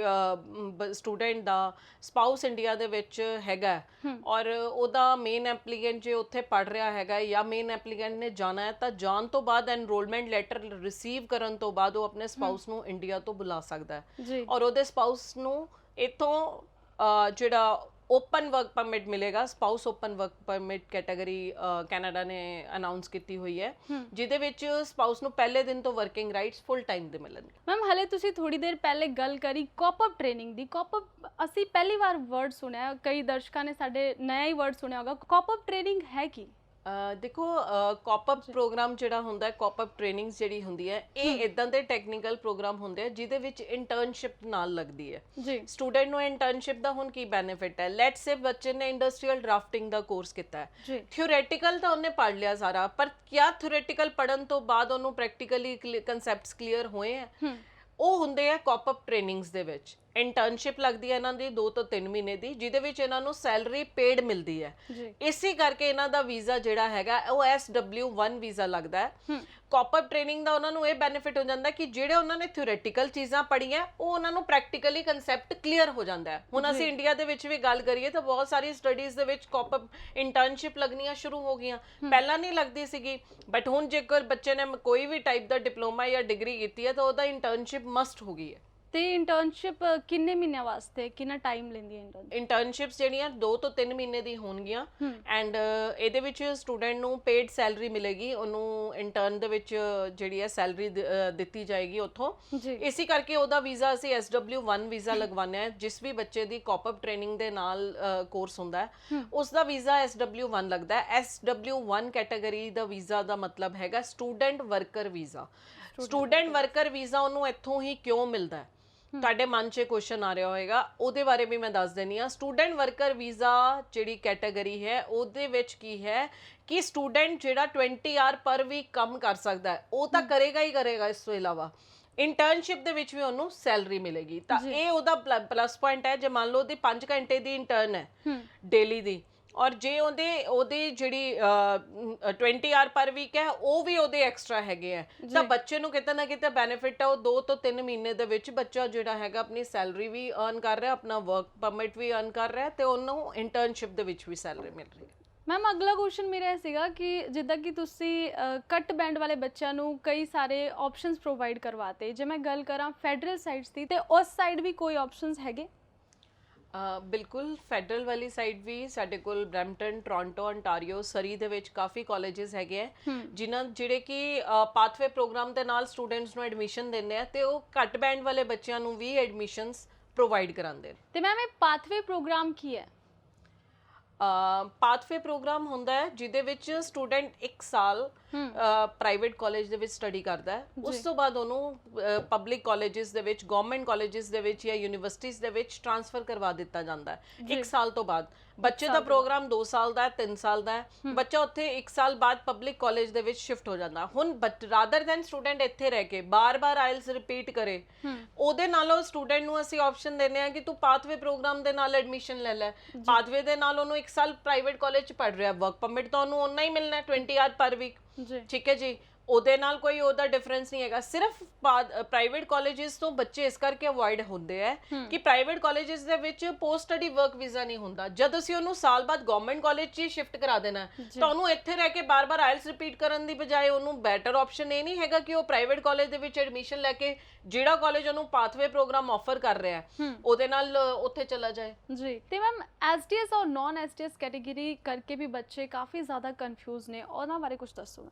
ਸਟੂਡੈਂਟ ਦਾ ਸਪਾਊਸ ਇੰਡੀਆ ਦੇ ਵਿੱਚ ਹੈਗਾ ਔਰ ਉਹਦਾ ਮੇਨ ਐਪਲੀਕੈਂਟ ਜੇ ਉੱਥੇ ਪੜ ਰਿਹਾ ਹੈਗਾ ਜਾਂ ਮੇਨ ਐਪਲੀਕੈਂਟ ਨੇ ਜਾਣਾ ਹੈ ਤਾਂ ਜਾਣ ਤੋਂ ਬਾਅਦ ਐਨਰੋਲਮੈਂਟ ਲੈਟਰ ਰਿਸੀਵ ਕਰਨ ਤੋਂ ਬਾਅਦ ਉਹ ਆਪਣੇ ਸਪਾਊਸ ਨੂੰ ਇੰਡੀਆ ਤੋਂ ਬੁਲਾ ਸਕਦਾ ਹੈ ਔਰ ਉਹਦੇ ਸਪਾਊਸ ਨੂੰ ਇੱਥੋਂ ਜਿਹੜਾ ओपन वर्क परमिट मिलेगा spouse open work permit category Canada ने अनाउंस ਕੀਤੀ ਹੋਈ ਹੈ ਜਿਹਦੇ ਵਿੱਚ ਸਪਾਊਸ ਨੂੰ ਪਹਿਲੇ ਦਿਨ ਤੋਂ ਵਰਕਿੰਗ ਰਾਈਟਸ ਫੁੱਲ ਟਾਈਮ ਦੇ ਮਿਲਣਗੇ ਮੈਮ ਹਲੇ ਤੁਸੀਂ ਥੋੜੀ ਦੇਰ ਪਹਿਲੇ ਗੱਲ ਕਰੀ ਕਾਪ ਅਪ ਟ੍ਰੇਨਿੰਗ ਦੀ ਕਾਪ ਅਪ ਅਸੀਂ ਪਹਿਲੀ ਵਾਰ ਵਰਡ ਸੁਣਿਆ ਕਈ ਦਰਸ਼ਕਾਂ ਨੇ ਸਾਡੇ ਨਇਆ ਹੀ ਵਰਡ ਸੁਣਿਆ ਹੋਗਾ ਕਾਪ ਅਪ ਟ੍ਰੇਨਿੰਗ ਹੈ ਕੀ ਦੇਖੋ ਕਾਪ ਅਪ ਪ੍ਰੋਗਰਾਮ ਜਿਹੜਾ ਹੁੰਦਾ ਹੈ ਕਾਪ ਅਪ ਟ੍ਰੇਨਿੰਗਸ ਜਿਹੜੀ ਹੁੰਦੀ ਹੈ ਇਹ ਇਦਾਂ ਦੇ ਟੈਕਨੀਕਲ ਪ੍ਰੋਗਰਾਮ ਹੁੰਦੇ ਆ ਜਿਹਦੇ ਵਿੱਚ ਇੰਟਰਨਸ਼ਿਪ ਨਾਲ ਲੱਗਦੀ ਹੈ ਸਟੂਡੈਂਟ ਨੂੰ ਇੰਟਰਨਸ਼ਿਪ ਦਾ ਹੁਣ ਕੀ ਬੈਨੀਫਿਟ ਹੈ ਲੈਟਸ ਸੇ ਬੱਚੇ ਨੇ ਇੰਡਸਟਰੀਅਲ ਡਰਾਫਟਿੰਗ ਦਾ ਕੋਰਸ ਕੀਤਾ ਹੈ ਥਿਓਰੈਟੀਕਲ ਤਾਂ ਉਹਨੇ ਪੜ੍ਹ ਲਿਆ ਸਾਰਾ ਪਰ ਕਿਆ ਥਿਓਰੈਟੀਕਲ ਪੜ੍ਹਨ ਤੋਂ ਬਾਅਦ ਉਹਨੂੰ ਪ੍ਰੈਕਟੀਕਲੀ ਕਨਸੈਪਟਸ ਕਲੀਅਰ ਹੋਏ ਹੈ ਉਹ ਹੁੰਦੇ ਆ ਕਾਪ ਅਪ ਟ੍ਰੇਨਿੰਗਸ ਦੇ ਵਿੱਚ ਇੰਟਰਨਸ਼ਿਪ ਲੱਗਦੀ ਹੈ ਇਹਨਾਂ ਦੀ 2 ਤੋਂ 3 ਮਹੀਨੇ ਦੀ, ਜਿਹਦੇ ਵਿੱਚ ਇਹਨਾਂ ਨੂੰ ਸੈਲਰੀ ਪੇਡ ਮਿਲਦੀ ਹੈ ਜੀ ਇਸੇ ਕਰਕੇ ਇਹਨਾਂ ਦਾ ਵੀਜ਼ਾ ਜਿਹੜਾ ਹੈਗਾ ਉਹ SW1 ਵੀਜ਼ਾ ਲੱਗਦਾ ਹੈ। ਕਾਪਅਪ ਟ੍ਰੇਨਿੰਗ ਦਾ ਉਹਨਾਂ ਨੂੰ ਇਹ ਬੈਨੀਫਿਟ ਹੋ ਜਾਂਦਾ ਕਿ ਜਿਹੜੇ ਉਹਨਾਂ ਨੇ ਥਿਓਰੈਟੀਕਲ ਚੀਜ਼ਾਂ ਪੜ੍ਹੀਆਂ ਉਹ ਉਹਨਾਂ ਨੂੰ ਪ੍ਰੈਕਟੀਕਲੀ ਕਨਸੈਪਟ ਕਲੀਅਰ ਹੋ ਜਾਂਦਾ ਹੈ। ਹੁਣ ਅਸੀਂ ਇੰਡੀਆ ਦੇ ਵਿੱਚ ਵੀ ਗੱਲ ਕਰੀਏ ਤਾਂ ਬਹੁਤ ਸਾਰੀ ਸਟੱਡੀਜ਼ ਦੇ ਵਿੱਚ ਕਾਪਅਪ ਇੰਟਰਨਸ਼ਿਪ ਲੱਗਣੀਆਂ ਸ਼ੁਰੂ ਹੋ ਗਈਆਂ, ਪਹਿਲਾਂ ਨਹੀਂ ਲੱਗਦੀ ਸੀਗੀ, ਬਟ ਹੁਣ ਜੇਕਰ ਬੱਚੇ ਨੇ ਕੋਈ ਵੀ ਟਾਈਪ ਦਾ ਡਿਪਲੋਮਾ ਜਾਂ ਡਿਗਰੀ ਕੀਤੀ ਹੈ ਤਾਂ ਉਹਦਾ ਇੰਟਰਨਸ਼ਿਪ ਮਸਟ ਹੋ ਗਈ ਹੈ। ਤੇ ਇੰਟਰਨਸ਼ਿਪ ਕਿੰਨੇ ਮਹੀਨਿਆਂ ਵਾਸਤੇ, ਕਿੰਨਾ ਟਾਈਮ ਲੈਂਦੀ ਹੈ ਇੰਟਰਨਸ਼ਿਪ? ਇੰਟਰਨਸ਼ਿਪਸ ਜਿਹੜੀਆਂ 2 ਤੋਂ 3 ਮਹੀਨੇ ਦੀ ਹੋਣਗੀਆਂ ਐਂਡ ਇਹਦੇ ਵਿੱਚ ਸਟੂਡੈਂਟ ਨੂੰ ਪੇਡ ਸੈਲਰੀ ਮਿਲੇਗੀ, ਉਹਨੂੰ ਇੰਟਰਨ ਦੇ ਵਿੱਚ ਜਿਹੜੀ ਹੈ ਸੈਲਰੀ ਦਿੱਤੀ ਜਾਏਗੀ ਉੱਥੋਂ। ਇਸੇ ਕਰਕੇ ਉਹਦਾ ਵੀਜ਼ਾ ਅਸੀਂ SW1 ਵੀਜ਼ਾ ਲਗਵਾਉਂਦੇ ਹਾਂ। ਜਿਸ ਵੀ ਬੱਚੇ ਦੀ ਕਾਪਅਪ ਟ੍ਰੇਨਿੰਗ ਦੇ ਨਾਲ ਕੋਰਸ ਹੁੰਦਾ ਹੈ ਉਸ ਦਾ ਵੀਜ਼ਾ SW1 ਲੱਗਦਾ ਹੈ। SW1 ਕੈਟਾਗਰੀ ਦਾ ਵੀਜ਼ਾ ਦਾ ਮਤਲਬ ਹੈਗਾ student worker visa. Student worker visa ਉਹਨੂੰ ਇੱਥੋਂ ਹੀ ਕਿਉਂ ਮਿਲਦਾ ਹੈ, ਤੁਹਾਡੇ ਮਨ 'ਚ ਕੁਐਸਚਨ ਆ ਰਿਹਾ ਹੋਏਗਾ, ਉਹਦੇ ਬਾਰੇ ਵੀ ਮੈਂ ਦੱਸ ਦਿੰਦੀ ਹਾਂ। ਸਟੂਡੈਂਟ ਵਰਕਰ ਵੀਜ਼ਾ ਜਿਹੜੀ ਕੈਟਾਗਰੀ ਹੈ ਉਹਦੇ ਵਿੱਚ ਕੀ ਹੈ ਕਿ ਸਟੂਡੈਂਟ ਜਿਹੜਾ 20 ਆਰ ਪਰ ਵੀਕ ਕੰਮ ਕਰ ਸਕਦਾ ਹੈ ਉਹ ਤਾਂ ਕਰੇਗਾ ਹੀ ਕਰੇਗਾ, ਇਸ ਤੋਂ ਇਲਾਵਾ ਇੰਟਰਨਸ਼ਿਪ ਦੇ ਵਿੱਚ ਵੀ ਉਹਨੂੰ ਸੈਲਰੀ ਮਿਲੇਗੀ। ਤਾਂ ਇਹ ਉਹਦਾ ਪਲੱਸ ਪੁਆਇੰਟ ਹੈ। ਜੇ ਮੰਨ ਲਓ ਉਹਦੀ 5 ਘੰਟੇ ਦੀ ਇੰਟਰਨ ਹੈ ਡੇਲੀ ਦੀ, ਔਰ ਜੇ ਉਹਦੀ ਜਿਹੜੀ 20 ਆਰ ਪਰ ਵੀਕ ਹੈ ਉਹ ਵੀ ਉਹਦੇ ਐਕਸਟਰਾ ਹੈਗੇ ਆ, ਤਾਂ ਬੱਚੇ ਨੂੰ ਕਿਤੇ ਨਾ ਕਿਤੇ ਬੈਨੀਫਿਟ ਹੈ। ਉਹ 2 ਤੋਂ 3 ਮਹੀਨੇ ਦੇ ਵਿੱਚ ਬੱਚਾ ਜਿਹੜਾ ਹੈਗਾ ਆਪਣੀ ਸੈਲਰੀ ਵੀ ਅਰਨ ਕਰ ਰਿਹਾ, ਆਪਣਾ ਵਰਕ ਪਰਮਿਟ ਵੀ ਅਰਨ ਕਰ ਰਿਹਾ, ਤੇ ਉਹਨੂੰ ਇੰਟਰਨਸ਼ਿਪ ਦੇ ਵਿੱਚ ਵੀ ਸੈਲਰੀ ਮਿਲ ਰਹੀ ਹੈ। ਮੈਮ ਅਗਲਾ ਕੁਐਸਚਨ ਮੇਰਾ ਇਹ ਸੀਗਾ ਕਿ ਜਿੱਦਾਂ ਕਿ ਤੁਸੀਂ ਕੱਟ ਬੈਂਡ ਵਾਲੇ ਬੱਚਿਆਂ ਨੂੰ ਕਈ ਸਾਰੇ ਆਪਸ਼ਨਸ ਪ੍ਰੋਵਾਈਡ ਕਰਵਾਤੇ, ਜੇ ਮੈਂ ਗੱਲ ਕਰਾਂ ਫੈਡਰਲ ਸਾਈਡਸ ਦੀ ਤੇ ਉਸ ਸਾਈਡ ਵੀ ਕੋਈ ਆਪਸ਼ਨਸ ਹੈਗੇ? ਬਿਲਕੁਲ, ਫੈਡਰਲ ਵਾਲੀ ਸਾਈਡ ਵੀ ਸਾਡੇ ਕੋਲ ਬਰੈਂਪਟਨ, ਟੋਰਾਂਟੋ, ontario, ਸਰੀ ਦੇ ਵਿੱਚ ਕਾਫੀ ਕਾਲਜਸ ਹੈਗੇ ਆ ਜਿਹੜੇ ਕਿ ਪਾਥਵੇ ਪ੍ਰੋਗਰਾਮ ਦੇ ਨਾਲ ਸਟੂਡੈਂਟਸ ਨੂੰ ਐਡਮਿਸ਼ਨ ਦਿੰਦੇ ਆ, ਤੇ ਉਹ ਘੱਟ ਬੈਂਡ ਵਾਲੇ ਬੱਚਿਆਂ ਨੂੰ ਵੀ ਐਡਮਿਸ਼ਨਸ ਪ੍ਰੋਵਾਈਡ ਕਰਾਉਂਦੇ ਨੇ। ਤੇ ਮੈਮ ਇਹ ਪਾਥਵੇ ਪ੍ਰੋਗਰਾਮ ਕੀ ਹੈ? ਪਾਥਵੇ ਪ੍ਰੋਗਰਾਮ ਹੁੰਦਾ ਹੈ ਜਿਹਦੇ ਵਿੱਚ ਸਟੂਡੈਂਟ 1 ਸਾਲ ਪ੍ਰਾਈਵੇਟ ਕਾਲਜ ਦੇ ਵਿੱਚ ਸਟੱਡੀ ਕਰਦਾ ਹੈ, ਉਸ ਤੋਂ ਬਾਅਦ ਉਹਨੂੰ ਪਬਲਿਕ ਕਾਲਜਸ ਦੇ ਵਿੱਚ, ਗਵਰਨਮੈਂਟ ਕਾਲਜਸ ਦੇ ਵਿੱਚ ਜਾਂ ਯੂਨੀਵਰਸਿਟੀਜ਼ ਦੇ ਵਿੱਚ ਟ੍ਰਾਂਸਫਰ ਕਰਵਾ ਦਿੱਤਾ ਜਾਂਦਾ ਹੈ 1 ਸਾਲ ਤੋਂ ਬਾਅਦ। ਬੱਚੇ ਦਾ ਪ੍ਰੋਗਰਾਮ 2 ਸਾਲ ਦਾ ਹੈ, 3 ਸਾਲ ਦਾ ਹੈ, ਬੱਚਾ ਉੱਥੇ 1 ਸਾਲ ਬਾਅਦ ਪਬਲਿਕ ਕਾਲਜ ਦੇ ਵਿੱਚ ਸ਼ਿਫਟ ਹੋ ਜਾਂਦਾ। ਹੁਣ ਰਾਦਰ ਦੈਨ ਸਟੂਡੈਂਟ ਇੱਥੇ ਰਹਿ ਕੇ ਬਾਰ-ਬਾਰ ਆਇਲਸ ਰਿਪੀਟ ਕਰੇ, ਉਹਦੇ ਨਾਲੋਂ ਸਟੂਡੈਂਟ ਨੂੰ ਅਸੀਂ ਆਪਸ਼ਨ ਦਿੰਦੇ ਹਾਂ ਕਿ ਤੂੰ ਪਾਥਵੇ ਪ੍ਰੋਗਰਾਮ ਦੇ ਨਾਲ ਐਡਮਿਸ਼ਨ ਲੈ ਲੈ। ਪਾਥਵੇ ਦੇ ਨਾਲ ਉਹਨੂੰ 1 ਸਾਲ ਪ੍ਰਾਈਵੇਟ ਕਾਲਜ 'ਚ ਪੜ੍ਹ ਰਿਹਾ, ਵਰਕ ਪਰਮਿਟ ਤਾਂ ਉਹਨੂੰ ਓਨਾ ਹੀ ਮਿਲਣਾ 20 ਆਰ ਪਰ ਵੀਕ, ਠੀਕ ਹੈ ਜੀ। ਉਹਦੇ ਨਾਲ ਕੋਈ ਉਹਦਾ ਡਿਫਰੈਂਸ ਨਹੀਂ ਹੈਗਾ। ਸਿਰਫ ਪ੍ਰਾਈਵੇਟ ਕਾਲਜਸ ਤੋਂ ਬੱਚੇ ਇਸ ਕਰਕੇ ਅਵੋਇਡ ਹੁੰਦੇ ਆ ਕਿ ਪ੍ਰਾਈਵੇਟ ਕਾਲਜਸ ਦੇ ਵਿੱਚ ਪੋਸਟ ਸਟੱਡੀ ਵਰਕ ਵੀਜ਼ਾ ਨਹੀਂ ਹੁੰਦਾ। ਜਦ ਅਸੀਂ ਉਹਨੂੰ ਸਾਲ ਬਾਅਦ ਗਵਰਨਮੈਂਟ ਕਾਲਜ 'ਚ ਹੀ ਸ਼ਿਫਟ ਕਰਾ ਦੇਣਾ, ਤਾਂ ਉਹਨੂੰ ਇੱਥੇ ਰਹਿ ਕੇ ਬਾਰ-ਬਾਰ ਆਇਲਸ ਰਿਪੀਟ ਕਰਨ ਦੀ ਬਜਾਏ ਉਹਨੂੰ ਬੈਟਰ ਆਪਸ਼ਨ ਇਹ ਨਹੀਂ ਹੈਗਾ ਕਿ ਉਹ ਪ੍ਰਾਈਵੇਟ ਕਾਲਜ ਦੇ ਵਿੱਚ ਐਡਮਿਸ਼ਨ ਲੈ ਕੇ ਜਿਹੜਾ ਕਾਲਜ ਉਹਨੂੰ ਪਾਥਵੇ ਪ੍ਰੋਗਰਾਮ ਆਫਰ ਕਰ ਰਿਹਾ ਉਹਦੇ ਨਾਲ ਉੱਥੇ ਚਲਾ ਜਾਏ। ਜੀ, ਤੇ ਮੈਮ ਐਸਡੀਐਸ ਔਰ ਨॉन ਐਸਡੀਐਸ ਕੈਟਾਗਰੀ ਕਰਕੇ ਵੀ ਬੱਚੇ ਕਾਫੀ ਜ਼ਿਆਦਾ ਕਨਫਿਊਜ਼ ਨੇ, ਉਹਨਾਂ ਬਾਰੇ ਕੁਝ ਦੱਸੋ।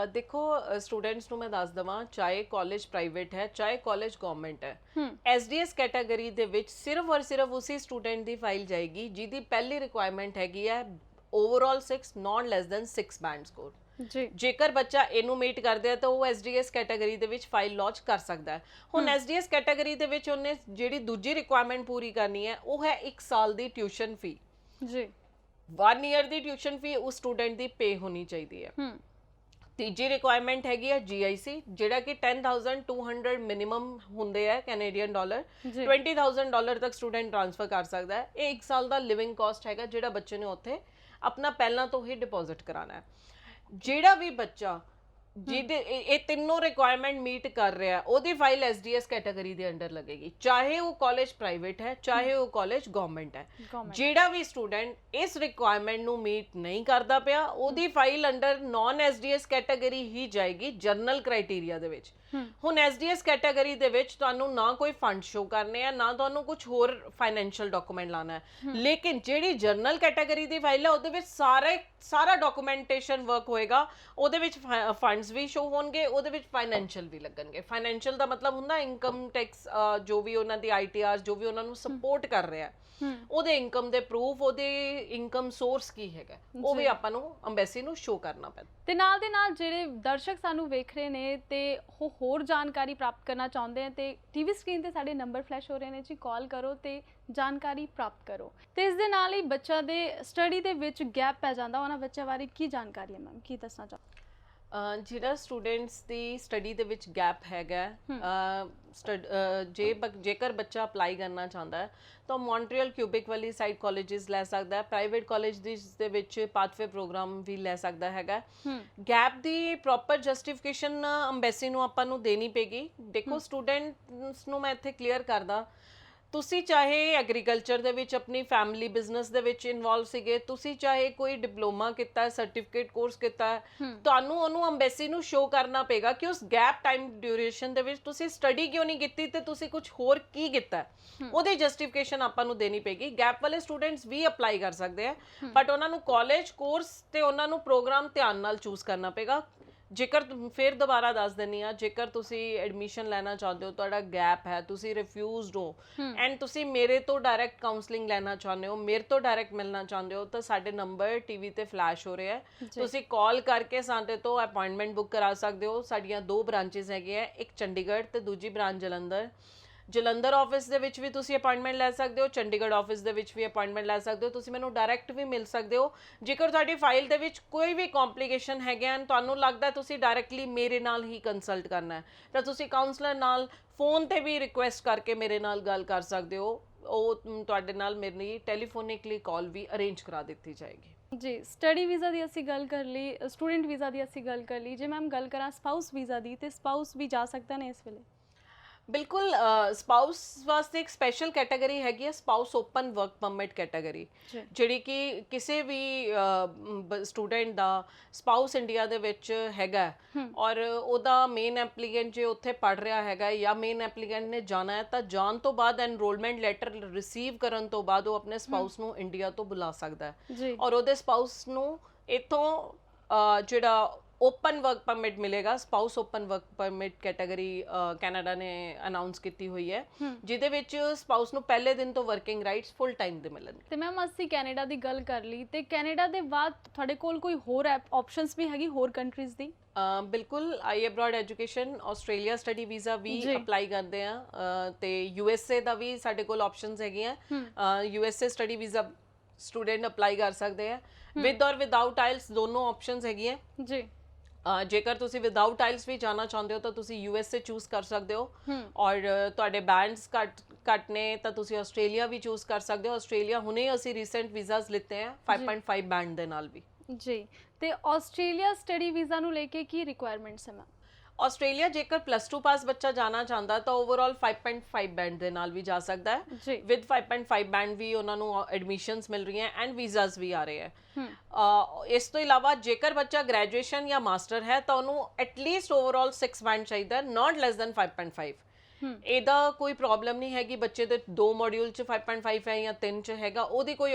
ਦੇਖੋ, ਸਟੂਡੈਂਟਸ ਨੂੰ ਮੈਂ ਦੱਸ ਦਵਾਂ, ਚਾਹੇ ਕਾਲਜ ਪ੍ਰਾਈਵੇਟ ਹੈ ਚਾਹੇ ਕਾਲਜ ਗਵਰਨਮੈਂਟ ਹੈ, ਐਸਡੀਐਸ ਕੈਟਾਗਰੀ ਦੇ ਵਿੱਚ ਸਿਰਫ ਔਰ ਸਿਰਫ ਉਸੇ ਸਟੂਡੈਂਟ ਦੀ ਫਾਈਲ ਜਾਏਗੀ ਜਿਹਦੀ ਪਹਿਲੀ ਰਿਕੁਆਇਰਮੈਂਟ ਹੈਗੀ ਹੈ ਓਵਰਆਲ 6 ਨਾਟ ਲੈਸ ਦੈਨ 6 ਬੈਂਡ ਸਕੋਰ। ਜੇਕਰ ਬੱਚਾ ਇਹਨੂੰ ਮੀਟ ਕਰਦੇ ਆ ਤਾਂ ਉਹ ਐਸਡੀਐਸ ਕੈਟਾਗਰੀ ਦੇ ਵਿੱਚ ਫਾਈਲ ਲਾਂਚ ਕਰ ਸਕਦਾ ਹੈ। ਹੁਣ ਐਸਡੀਐਸ ਕੈਟਾਗਰੀ ਦੇ ਵਿੱਚ ਉਹਨੇ ਜਿਹੜੀ ਦੂਜੀ ਰਿਕੁਆਇਰਮੈਂਟ ਪੂਰੀ ਕਰਨੀ ਹੈ ਉਹ ਹੈ 1 ਸਾਲ ਦੀ ਟਿਊਸ਼ਨ ਫੀ। ਜੀ, 1 ਈਅਰ ਦੀ ਟਿਊਸ਼ਨ ਫੀ ਉਸ ਸਟੂਡੈਂਟ ਦੀ ਪੇ ਹੋਣੀ ਚਾਹੀਦੀ ਹੈ। ਤੀਜੀ ਰਿਕੁਆਇਰਮੈਂਟ ਹੈਗੀ ਹੈ GIC, ਜਿਹੜਾ ਕਿ 10,200 ਮਿਨੀਮਮ ਹੁੰਦੇ ਆ ਕੈਨੇਡੀਅਨ ਡਾਲਰ, $20,000 ਤੱਕ ਸਟੂਡੈਂਟ ਟ੍ਰਾਂਸਫਰ ਕਰ ਸਕਦਾ ਹੈ। ਇਹ 1 ਸਾਲ ਦਾ ਲਿਵਿੰਗ ਕਾਸਟ ਹੈਗਾ ਜਿਹੜਾ ਬੱਚੇ ਨੇ ਉੱਥੇ ਆਪਣਾ ਪਹਿਲਾਂ ਤੋਂ ਹੀ ਡਿਪੋਜ਼ਿਟ ਕਰਾਉਣਾ ਹੈ। ਜਿਹੜਾ ਵੀ ਬੱਚਾ ਜਿਹਦੇ ਇਹ ਤਿੰਨੋਂ ਰਿਕੁਆਇਰਮੈਂਟ ਮੀਟ ਕਰ ਰਿਹਾ ਉਹਦੀ ਫਾਈਲ ਐਸਡੀਐਸ ਕੈਟਾਗਰੀ ਦੇ ਅੰਡਰ ਲੱਗੇਗੀ, ਚਾਹੇ ਉਹ ਕਾਲਜ ਪ੍ਰਾਈਵੇਟ ਹੈ ਚਾਹੇ ਉਹ ਕਾਲਜ ਗਵਰਨਮੈਂਟ ਹੈ। ਜਿਹੜਾ ਵੀ ਸਟੂਡੈਂਟ ਇਸ ਰਿਕੁਆਇਰਮੈਂਟ ਨੂੰ ਮੀਟ ਨਹੀਂ ਕਰਦਾ ਪਿਆ ਉਹਦੀ ਫਾਈਲ ਅੰਡਰ ਨॉन ਐਸਡੀਐਸ ਕੈਟਾਗਰੀ ਹੀ ਜਾਏਗੀ ਜਨਰਲ ਕ੍ਰਾਈਟੇਰੀਆ ਦੇ ਵਿੱਚ। ਹੁਣ ਐਸਡੀਐਸ ਕੈਟਾਗਰੀ ਦੇ ਵਿੱਚ ਤੁਹਾਨੂੰ ਨਾ ਕੋਈ ਫੰਡ ਸ਼ੋ ਕਰਨੇ ਆ, ਨਾ ਤੁਹਾਨੂੰ ਕੁਝ ਹੋਰ ਫਾਈਨੈਂਸ਼ੀਅਲ ਡਾਕੂਮੈਂਟ ਲਾਣਾ ਹੈ, ਲੇਕਿਨ ਜਿਹੜੀ ਜਨਰਲ ਕੈਟਾਗਰੀ ਦੀ ਫਾਈਲ ਹੈ ਉਹਦੇ ਵਿੱਚ ਸਾਰਾ ਡਾਕੂਮੈਂਟੇਸ਼ਨ ਵਰਕ ਹੋਏਗਾ। ਉਹਦੇ ਵਿੱਚ ਫੰਡਸ ਵੀ ਸ਼ੋ ਹੋਣਗੇ, ਉਹਦੇ ਵਿੱਚ ਫਾਈਨੈਂਸ਼ੀਅਲ ਵੀ ਲੱਗਣਗੇ। ਫਾਈਨੈਂਸ਼ੀਅਲ ਦਾ ਮਤਲਬ ਹੁੰਦਾ ਇਨਕਮ ਟੈਕਸ, ਜੋ ਵੀ ਉਹਨਾਂ ਦੀ ਆਈਟੀਆਰ, ਜੋ ਵੀ ਉਹਨਾਂ ਨੂੰ ਸਪੋਰਟ ਕਰ ਰਿਹਾ ਉਹਦੇ ਇਨਕਮ ਦੇ ਪ੍ਰੂਫ, ਉਹਦੇ ਇਨਕਮ ਸੋਰਸ ਕੀ ਹੈਗਾ, ਉਹ ਵੀ ਆਪਾਂ ਨੂੰ ਐਮਬੈਸੀ ਨੂੰ ਸ਼ੋ ਕਰਨਾ ਪੈਂਦਾ। ਤੇ ਨਾਲ ਦੇ ਨਾਲ ਜਿਹੜੇ ਦਰਸ਼ਕ ਸਾਨੂੰ ਵੇਖ ਰਹੇ ਨੇ ਤੇ ਉਹ ਹੋਰ ਜਾਣਕਾਰੀ ਪ੍ਰਾਪਤ ਕਰਨਾ ਚਾਹੁੰਦੇ ਆ ਤੇ ਟੀਵੀ ਸਕਰੀਨ ਤੇ ਸਾਡੇ ਨੰਬਰ ਫਲੈਸ਼ ਹੋ ਰਹੇ ਨੇ ਜੀ, ਕਾਲ ਕਰੋ ਤੇ ਜਾਣਕਾਰੀ ਪ੍ਰਾਪਤ ਕਰੋ। ਤੇ ਇਸ ਦੇ ਨਾਲ ਹੀ ਬੱਚਿਆਂ ਦੇ ਸਟੱਡੀ ਦੇ ਵਿੱਚ ਗੈਪ ਪੈ ਜਾਂਦਾ, ਉਹਨਾਂ ਬੱਚਿਆਂ ਬਾਰੇ ਕੀ ਜਾਣਕਾਰੀ ਹੈ ਮੈਮ, ਕੀ ਦੱਸਣਾ ਚਾਹੋ? ਜਿਹੜਾ ਸਟੂਡੈਂਟਸ ਦੀ ਸਟੱਡੀ ਦੇ ਵਿੱਚ ਗੈਪ ਹੈਗਾ ਜੇਕਰ ਬੱਚਾ ਅਪਲਾਈ ਕਰਨਾ ਚਾਹੁੰਦਾ ਹੈ ਤਾਂ ਮੌਂਟਰੀਅਲ ਕਿਊਬਿਕ ਵਾਲੀ ਸਾਈਡ ਕਾਲਜਸ ਲੈ ਸਕਦਾ ਹੈ, ਪ੍ਰਾਈਵੇਟ ਕਾਲਜ ਦੇ ਵਿੱਚ ਪਾਥਵੇ ਪ੍ਰੋਗਰਾਮ ਵੀ ਲੈ ਸਕਦਾ ਹੈਗਾ। ਗੈਪ ਦੀ ਪ੍ਰੋਪਰ ਜਸਟੀਫਿਕੇਸ਼ਨ ਅੰਬੈਸੀ ਨੂੰ ਆਪਾਂ ਨੂੰ ਦੇਣੀ ਪੈਗੀ। ਦੇਖੋ ਸਟੂਡੈਂਟਸ ਨੂੰ ਮੈਂ ਇੱਥੇ ਕਲੀਅਰ ਕਰਦਾ, ਤੁਸੀਂ ਚਾਹੇ ਐਗਰੀਕਲਚਰ ਦੇ ਵਿੱਚ ਆਪਣੀ ਫੈਮਿਲੀ ਬਿਜ਼ਨਸ ਦੇ ਵਿੱਚ ਇਨਵੋਲਵ ਸੀਗੇ, ਤੁਸੀਂ ਚਾਹੇ ਕੋਈ ਡਿਪਲੋਮਾ ਕੀਤਾ ਹੈ, ਸਰਟੀਫਿਕੇਟ ਕੋਰਸ ਕੀਤਾ ਹੈ, ਤੁਹਾਨੂੰ ਉਹਨੂੰ ਅੰਬੈਸੀ ਨੂੰ ਸ਼ੋ ਕਰਨਾ ਪਏਗਾ ਕਿ ਉਸ ਗੈਪ ਟਾਈਮ ਡਿਊਰੇਸ਼ਨ ਦੇ ਵਿੱਚ ਤੁਸੀਂ ਸਟੱਡੀ ਕਿਉਂ ਨਹੀਂ ਕੀਤੀ ਤੇ ਤੁਸੀਂ ਕੁਝ ਹੋਰ ਕੀ ਕੀਤਾ, ਉਹਦੀ ਜਸਟੀਫਿਕੇਸ਼ਨ ਆਪਾਂ ਨੂੰ ਦੇਣੀ ਪਏਗੀ। ਗੈਪ ਵਾਲੇ ਸਟੂਡੈਂਟਸ ਵੀ ਅਪਲਾਈ ਕਰ ਸਕਦੇ ਆ, ਬਟ ਉਹਨਾਂ ਨੂੰ ਕਾਲਜ ਕੋਰਸ ਤੇ ਉਹਨਾਂ ਨੂੰ ਪ੍ਰੋਗਰਾਮ ਧਿਆਨ ਨਾਲ ਚੂਜ਼ ਕਰਨਾ ਪਏਗਾ। ਜੇਕਰ ਫਿਰ ਦੁਬਾਰਾ ਦੱਸ ਦਿੰਨੀ ਆ, ਜੇਕਰ ਤੁਸੀਂ ਐਡਮਿਸ਼ਨ ਲੈਣਾ ਚਾਹੁੰਦੇ ਹੋ, ਤੁਹਾਡਾ ਗੈਪ ਹੈ, ਤੁਸੀਂ ਰਿਫਿਊਜ਼ਡ ਹੋ ਐਂਡ ਤੁਸੀਂ ਮੇਰੇ ਤੋਂ ਡਾਇਰੈਕਟ ਕਾਉਂਸਲਿੰਗ ਲੈਣਾ ਚਾਹੁੰਦੇ ਹੋ, ਮੇਰੇ ਤੋਂ ਡਾਇਰੈਕਟ ਮਿਲਣਾ ਚਾਹੁੰਦੇ ਹੋ, ਤਾਂ ਸਾਡੇ ਨੰਬਰ ਟੀਵੀ ਤੇ ਫਲੈਸ਼ ਹੋ ਰਿਹਾ ਹੈ, ਤੁਸੀਂ ਕਾਲ ਕਰਕੇ ਸਾਡੇ ਤੋਂ ਅਪਾਇੰਟਮੈਂਟ ਬੁੱਕ ਕਰਾ ਸਕਦੇ ਹੋ। ਸਾਡੀਆਂ 2 ਬ੍ਰਾਂਚੇਸ ਹੈਗੇ ਆ, ਇੱਕ ਚੰਡੀਗੜ੍ਹ ਤੇ ਦੂਜੀ ਬ੍ਰਾਂਚ ਜਲੰਧਰ ਆਫਿਸ ਦੇ ਵਿੱਚ ਵੀ ਤੁਸੀਂ ਅਪਾਇੰਟਮੈਂਟ ਲੈ ਸਕਦੇ ਹੋ, ਚੰਡੀਗੜ੍ਹ ਆਫਿਸ ਦੇ ਵਿੱਚ ਵੀ ਅਪਾਇੰਟਮੈਂਟ ਲੈ ਸਕਦੇ ਹੋ। ਤੁਸੀਂ ਮੈਨੂੰ ਡਾਇਰੈਕਟ ਵੀ ਮਿਲ ਸਕਦੇ ਹੋ। ਜੇਕਰ ਤੁਹਾਡੀ ਫਾਈਲ ਦੇ ਵਿੱਚ ਕੋਈ ਵੀ ਕੰਪਲਿਕੇਸ਼ਨ ਹੈਗੇ ਹਨ, ਤੁਹਾਨੂੰ ਲੱਗਦਾ ਤੁਸੀਂ ਡਾਇਰੈਕਟਲੀ ਮੇਰੇ ਨਾਲ ਹੀ ਕੰਸਲਟ ਕਰਨਾ ਹੈ, ਤਾਂ ਤੁਸੀਂ ਕਾਉਂਸਲਰ ਨਾਲ ਫੋਨ ਤੇ ਵੀ ਰਿਕੁਐਸਟ ਕਰਕੇ ਮੇਰੇ ਨਾਲ ਗੱਲ ਕਰ ਸਕਦੇ ਹੋ। ਉਹ ਤੁਹਾਡੇ ਨਾਲ ਮੇਰੀ ਟੈਲੀਫੋਨਿਕਲੀ ਕਾਲ ਵੀ ਅਰੇਂਜ ਕਰਾ ਦਿੱਤੀ ਜਾਏਗੀ। ਜੀ, ਸਟੱਡੀ ਵੀਜ਼ਾ ਦੀ ਅਸੀਂ ਗੱਲ ਕਰ ਲਈ, ਸਟੂਡੈਂਟ ਵੀਜ਼ਾ ਦੀ ਅਸੀਂ ਗੱਲ ਕਰ ਲਈ। ਜੇ ਮੈਮ ਗੱਲ ਕਰਾਂ ਸਪਾਊਸ ਵੀਜ਼ਾ ਦੀ, ਤੇ ਸਪਾਊਸ ਵੀ ਜਾ ਸਕਦਾ ਨੇ ਇਸ ਵੇਲੇ? ਬਿਲਕੁਲ, ਸਪਾਊਸ ਵਾਸਤੇ ਇੱਕ ਸਪੈਸ਼ਲ ਕੈਟਾਗਰੀ ਹੈਗੀ ਹੈ, spouse open work permit category, ਜਿਹੜੀ ਕਿ ਕਿਸੇ ਵੀ ਸਟੂਡੈਂਟ ਦਾ ਸਪਾਊਸ ਇੰਡੀਆ ਦੇ ਵਿੱਚ ਹੈਗਾ ਔਰ ਉਹਦਾ ਮੇਨ ਐਪਲੀਕੈਂਟ ਜੇ ਉੱਥੇ ਪੜ ਰਿਹਾ ਹੈਗਾ ਜਾਂ ਮੇਨ ਐਪਲੀਕੈਂਟ ਨੇ ਜਾਣਾ ਹੈ, ਤਾਂ ਜਾਣ ਤੋਂ ਬਾਅਦ ਐਨਰੋਲਮੈਂਟ ਲੈਟਰ ਰਿਸੀਵ ਕਰਨ ਤੋਂ ਬਾਅਦ ਉਹ ਆਪਣੇ ਸਪਾਊਸ ਨੂੰ ਇੰਡੀਆ ਤੋਂ ਬੁਲਾ ਸਕਦਾ ਹੈ ਔਰ ਉਹਦੇ ਸਪਾਊਸ ਨੂੰ ਇੱਥੋਂ ਜਿਹੜਾ ਓਪਨ ਵਰਕ ਪਰਮਿਟ ਮਿਲੇਗਾ। Spouse open work permit category Canada ਨੇ ਅਨਾਉਂਸ ਕੀਤੀ ਹੋਈ ਹੈ, ਜਿਹਦੇ ਵਿੱਚ ਸਪਾਊਸ ਨੂੰ ਪਹਿਲੇ ਦਿਨ ਤੋਂ ਵਰਕਿੰਗ ਰਾਈਟਸ ਫੁੱਲ ਟਾਈਮ ਦੇ ਮਿਲਣਗੇ। ਤੇ ਮੈਮ ਅਸੀਂ ਕੈਨੇਡਾ ਦੀ ਗੱਲ ਕਰ ਲਈ, ਤੇ ਕੈਨੇਡਾ ਦੇ ਬਾਅਦ ਤੁਹਾਡੇ ਕੋਲ ਕੋਈ ਹੋਰ ਆਪਸ਼ਨਸ ਵੀ ਹੈਗੀ ਹੋਰ ਕੰਟਰੀਜ਼ ਦੀ? ਬਿਲਕੁਲ, I abroad education, Australia study visa ਵੀ ਅਪਲਾਈ ਕਰਦੇ ਆ, ਤੇ USA ਦਾ ਵੀ ਸਾਡੇ ਕੋਲ ਆਪਸ਼ਨਸ ਹੈਗੀਆਂ। USA study visa student apply ਕਰ ਸਕਦੇ ਆ, ਵਿਦ ਔਰ ਵਿਦਆਊਟ ਆਇਲਸ ਦੋਨੋਂ ਆਪਸ਼ਨਸ ਹੈਗੀਆਂ ਜੀ। ਜੇਕਰ ਤੁਸੀਂ ਵਿਦਆਊਟ ਆਇਲਸ ਵੀ ਜਾਣਾ ਚਾਹੁੰਦੇ ਹੋ ਤਾਂ ਤੁਸੀਂ USA ਚੂਜ਼ ਕਰ ਸਕਦੇ ਹੋ, ਔਰ ਤੁਹਾਡੇ ਬੈਂਡਸ ਘੱਟ ਨੇ ਤਾਂ ਤੁਸੀਂ ਆਸਟ੍ਰੇਲੀਆ ਵੀ ਚੂਜ਼ ਕਰ ਸਕਦੇ ਹੋ। ਆਸਟ੍ਰੇਲੀਆ ਹੁਣੇ ਅਸੀਂ ਰੀਸੈਂਟ ਵੀਜ਼ਾਸ ਲਿੱਤੇ ਆ 5.5 ਬੈਂਡ ਦੇ ਨਾਲ ਵੀ ਜੀ। ਤੇ ਆਸਟ੍ਰੇਲੀਆ ਸਟੱਡੀ ਵੀਜ਼ਾ ਨੂੰ ਲੈ ਕੇ ਕੀ ਰਿਕੁਆਇਰਮੈਂਟਸ ਹੈ ਮੈਮ? ਆਸਟ੍ਰੇਲੀਆ ਜੇਕਰ +2 ਪਾਸ ਬੱਚਾ ਜਾਣਾ ਚਾਹੁੰਦਾ ਤਾਂ ਓਵਰਆਲ 5.5 ਬੈਂਡ ਦੇ ਨਾਲ ਵੀ ਜਾ ਸਕਦਾ ਹੈ। ਵਿਦ 5.5 ਬੈਂਡ ਵੀ ਉਹਨਾਂ ਨੂੰ ਐਡਮਿਸ਼ਨਸ ਮਿਲ ਰਹੀਆਂ ਐਂਡ ਵੀਜ਼ਾਸ ਵੀ ਆ ਰਹੇ ਹੈ। ਇਸ ਤੋਂ ਇਲਾਵਾ ਜੇਕਰ ਬੱਚਾ ਗ੍ਰੈਜੂਏਸ਼ਨ ਜਾਂ ਮਾਸਟਰ ਹੈ ਤਾਂ ਉਹਨੂੰ ਐਟਲੀਸਟ ਓਵਰਆਲ 6 ਬੈਂਡ ਚਾਹੀਦਾ, ਨਾਟ ਲੈਸ ਦੈਨ 5.5। ਇਹਦਾ ਕੋਈ ਪ੍ਰੋਬਲਮ ਨਹੀਂ ਹੈਗੀ, ਬੱਚੇ ਦੇ 2 ਮੋਡਿਊਲ 'ਚ 5.5 ਹੈ ਜਾਂ 3 'ਚ ਹੈਗਾ, ਉਹਦੀ ਕੋਈ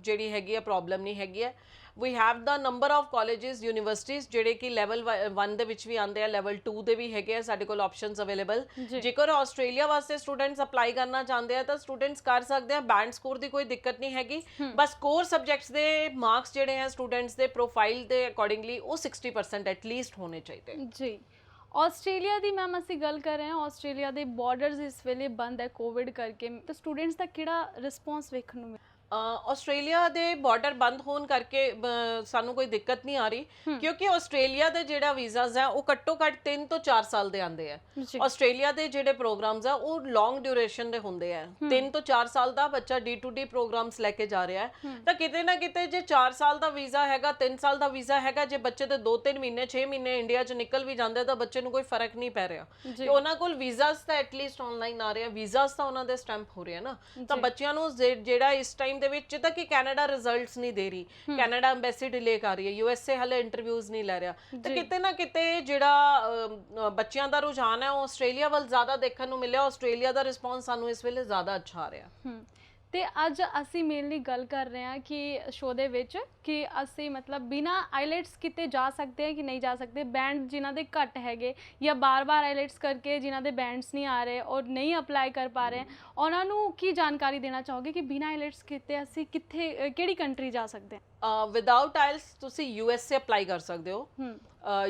ਜਿਹੜੀ ਹੈਗੀ ਹੈ ਪ੍ਰੋਬਲਮ ਨਹੀਂ ਹੈਗੀ ਹੈ। We have the number of colleges, universities ਜਿਹੜੇ ਕਿ ਲੈਵਲ 1 ਦੇ ਵਿੱਚ ਵੀ ਆਉਂਦੇ ਆ, ਲੈਵਲ 2 ਦੇ ਵੀ ਹੈਗੇ ਆ ਸਾਡੇ ਕੋਲ ਆਪਸ਼ਨਸ ਅਵੇਲੇਬਲ। ਜੇਕਰ ਆਸਟ੍ਰੇਲੀਆ ਵਾਸਤੇ ਸਟੂਡੈਂਟਸ ਅਪਲਾਈ ਕਰਨਾ ਚਾਹੁੰਦੇ ਆ ਤਾਂ ਸਟੂਡੈਂਟਸ ਕਰ ਸਕਦੇ ਆ, ਬੈਂਡ ਸਕੋਰ ਦੀ ਕੋਈ ਦਿੱਕਤ ਨਹੀਂ ਹੈਗੀ, ਬਸ ਕੋਰ ਸਬਜੈਕਟਸ ਦੇ ਮਾਰਕਸ ਜਿਹੜੇ ਆ ਸਟੂਡੈਂਟਸ ਦੇ ਪ੍ਰੋਫਾਈਲ ਦੇ ਅਕੋਰਡਿੰਗਲੀ ਉਹ 60% ਐਟਲੀਸਟ ਹੋਣੇ ਚਾਹੀਦੇ ਜੀ। ਆਸਟ੍ਰੇਲੀਆ ਦੀ ਮੈਮ ਅਸੀਂ ਗੱਲ ਕਰ ਰਹੇ ਹਾਂ, ਆਸਟ੍ਰੇਲੀਆ ਦੇ ਬਾਰਡਰਸ ਇਸ ਵੇਲੇ ਬੰਦ ਹੈ ਕੋਵਿਡ ਕਰਕੇ, ਤਾਂ ਸਟੂਡੈਂਟਸ ਦਾ ਕਿਹੜਾ ਰਿਸਪੌਂਸ ਵੇਖਣ ਨੂੰ ਮਿਲਿਆ? ਆਸਟ੍ਰੇਲੀਆ ਦੇ ਬਾਰਡਰ ਬੰਦ ਹੋਣ ਕਰਕੇ ਸਾਨੂੰ ਕੋਈ ਦਿੱਕਤ ਨਹੀਂ ਆ ਰਹੀ, ਕਿਉਂਕਿ ਆਸਟ੍ਰੇਲੀਆ ਦੇ ਜਿਹੜਾ ਵੀਜ਼ਾਸ ਹੈ ਉਹ ਘੱਟੋ ਘੱਟ 3 ਤੋਂ 4 ਸਾਲ ਦੇ ਆਉਂਦੇ ਆ। ਆਸਟ੍ਰੇਲੀਆ ਦੇ ਜਿਹੜੇ ਪ੍ਰੋਗਰਾਮਸ ਆ ਉਹ ਲੌਂਗ ਡਿਊਰੇਸ਼ਨ ਦੇ ਹੁੰਦੇ ਆ, 3 ਤੋਂ 4 ਸਾਲ ਦਾ ਬੱਚਾ D2D ਪ੍ਰੋਗਰਾਮਸ ਲੈ ਕੇ ਜਾ ਰਿਹਾ ਹੈ, ਤਾਂ ਕਿਤੇ ਨਾ ਕਿਤੇ ਜੇ 4 ਸਾਲ ਦਾ ਵੀਜ਼ਾ ਹੈਗਾ, 3 ਸਾਲ ਦਾ ਵੀਜ਼ਾ ਹੈਗਾ, ਜੇ ਬੱਚੇ ਦੇ 2-3 ਮਹੀਨੇ 6 ਮਹੀਨੇ ਇੰਡੀਆ 'ਚ ਨਿਕਲ ਵੀ ਜਾਂਦੇ ਤਾਂ ਬੱਚੇ ਨੂੰ ਕੋਈ ਫਰਕ ਨਹੀਂ ਪੈ ਰਿਹਾ ਕਿ ਉਹਨਾਂ ਕੋਲ ਵੀਜ਼ਾਸ ਤਾਂ ਐਟਲੀਸਟ ਆਨਲਾਈਨ ਆ ਰਹੇ ਆ, ਵੀਜ਼ਾਸ ਤਾਂ ਉਹਨਾਂ ਦੇ ਸਟੈਂਪ ਹੋ ਰਹੇ ਆ ਨਾ। ਤਾਂ ਬੱਚਿਆਂ ਨੂੰ ਜਿਹੜਾ ਇਸ ਟਾਈਮ ਦੇ ਵਿੱਚ ਜਿੱਦਾਂ ਕਿ ਕੈਨੇਡਾ ਰਿਜ਼ਲਟਸ ਨਹੀਂ ਦੇ ਰਹੀ, ਕੈਨੇਡਾ ਐਮਬੈਸੀ ਡਿਲੇ ਕਰ ਰਹੀ ਹੈ, USA ਹਲੇ ਇੰਟਰਵਿਊਜ਼ ਨਹੀਂ ਲੈ ਰਿਹਾ, ਤਾਂ ਕਿਤੇ ਨਾ ਕਿਤੇ ਜਿਹੜਾ ਬੱਚਿਆਂ ਦਾ ਰੁਝਾਨ ਹੈ ਉਹ ਆਸਟ੍ਰੇਲੀਆ ਵੱਲ ਜ਼ਿਆਦਾ ਦੇਖਣ ਨੂੰ ਮਿਲਿਆ। ਆਸਟ੍ਰੇਲੀਆ ਦਾ ਰਿਸਪੌਂਸ ਸਾਨੂੰ ਇਸ ਵੇਲੇ ਜ਼ਿਆਦਾ ਅੱਛਾ ਆ ਰਿਹਾ। ਤੇ ਅੱਜ ਅਸੀਂ ਮੇਨਲੀ ਗੱਲ ਕਰ ਰਹੇ ਹਾਂ ਕਿ ਸ਼ੋਅ ਦੇ ਵਿੱਚ ਕਿ ਅਸੀਂ ਮਤਲਬ ਬਿਨਾ ਆਈਲੈਟਸ ਕਿਤੇ ਜਾ ਸਕਦੇ ਹਾਂ ਕਿ ਨਹੀਂ ਜਾ ਸਕਦੇ, ਬੈਂਡ ਜਿਨ੍ਹਾਂ ਦੇ ਘੱਟ ਹੈਗੇ ਜਾਂ ਬਾਰ-ਬਾਰ ਆਈਲੈਟਸ ਕਰਕੇ ਜਿਨ੍ਹਾਂ ਦੇ ਬੈਂਡਸ ਨਹੀਂ ਆ ਰਹੇ ਔਰ ਨਹੀਂ ਅਪਲਾਈ ਕਰ ਪਾ ਰਹੇ, ਉਹਨਾਂ ਨੂੰ ਕੀ ਜਾਣਕਾਰੀ ਦੇਣਾ ਚਾਹੋਗੇ ਕਿ ਬਿਨਾ ਆਈਲੈਟਸ ਕੀਤੇ ਅਸੀਂ ਕਿੱਥੇ ਕਿਹੜੀ ਕੰਟਰੀ ਜਾ ਸਕਦੇ ਹਾਂ? ਵਿਦਆਊਟ ਆਇਲਸ ਤੁਸੀਂ USA ਅਪਲਾਈ ਕਰ ਸਕਦੇ ਹੋ।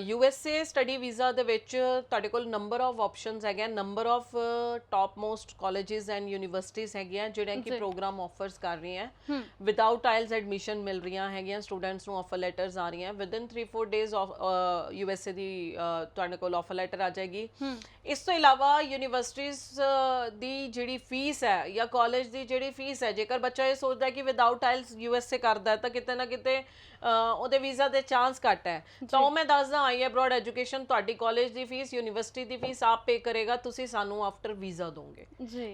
USA ਸਟੱਡੀ ਵੀਜ਼ਾ ਦੇ ਵਿੱਚ ਤੁਹਾਡੇ ਕੋਲ ਨੰਬਰ ਆਫ ਆਪਸ਼ਨਸ ਹੈਗੇ, number of top most colleges and universities ਹੈਗੀਆਂ ਜਿਹੜੀਆਂ ਕਿ ਪ੍ਰੋਗਰਾਮ ਆਫਰਸ ਕਰ ਰਹੀਆਂ। ਵਿਦਆਊਟ ਆਇਲਸ ਐਡਮਿਸ਼ਨ ਮਿਲ ਰਹੀਆਂ ਹੈਗੀਆਂ ਸਟੂਡੈਂਟਸ ਨੂੰ, ਆਫਰ ਲੈਟਰਸ ਆ ਰਹੀਆਂ ਵਿਦਿਨ 3-4 ਡੇਜ਼ ਆਫ USA ਦੀ ਤੁਹਾਡੇ ਕੋਲ ਆਫਰ ਲੈਟਰ ਆ ਜਾਏਗੀ। ਇਸ ਤੋਂ ਇਲਾਵਾ ਯੂਨੀਵਰਸਿਟੀਜ਼ ਦੀ ਜਿਹੜੀ ਫੀਸ ਹੈ ਜਾਂ ਕਾਲਜ ਦੀ ਜਿਹੜੀ ਫੀਸ ਹੈ, ਜੇਕਰ ਬੱਚਾ ਇਹ ਸੋਚਦਾ ਕਿ ਵਿਦਆਊਟ ਆਇਲਸ USA ਕਰਦਾ ਤਾਂ ਕਿਤੇ ਨਾ ਕਿਤੇ ਉਹਦੇ ਵੀਜ਼ਾ ਦੇ ਚਾਂਸ ਘੱਟ ਹੈ, ਤਾਂ ਉਹ ਮੈਂ ਦੱਸਦਾ ਆਈ ਅਬਰੋਡ ਐਜੂਕੇਸ਼ਨ ਤੁਹਾਡੀ ਕਾਲਜ ਦੀ ਫੀਸ, ਯੂਨੀਵਰਸਿਟੀ ਦੀ ਫੀਸ ਆਪ ਪੇ ਕਰੇਗਾ, ਤੁਸੀਂ ਸਾਨੂੰ ਆਫਟਰ ਵੀਜ਼ਾ ਦੋਗੇ।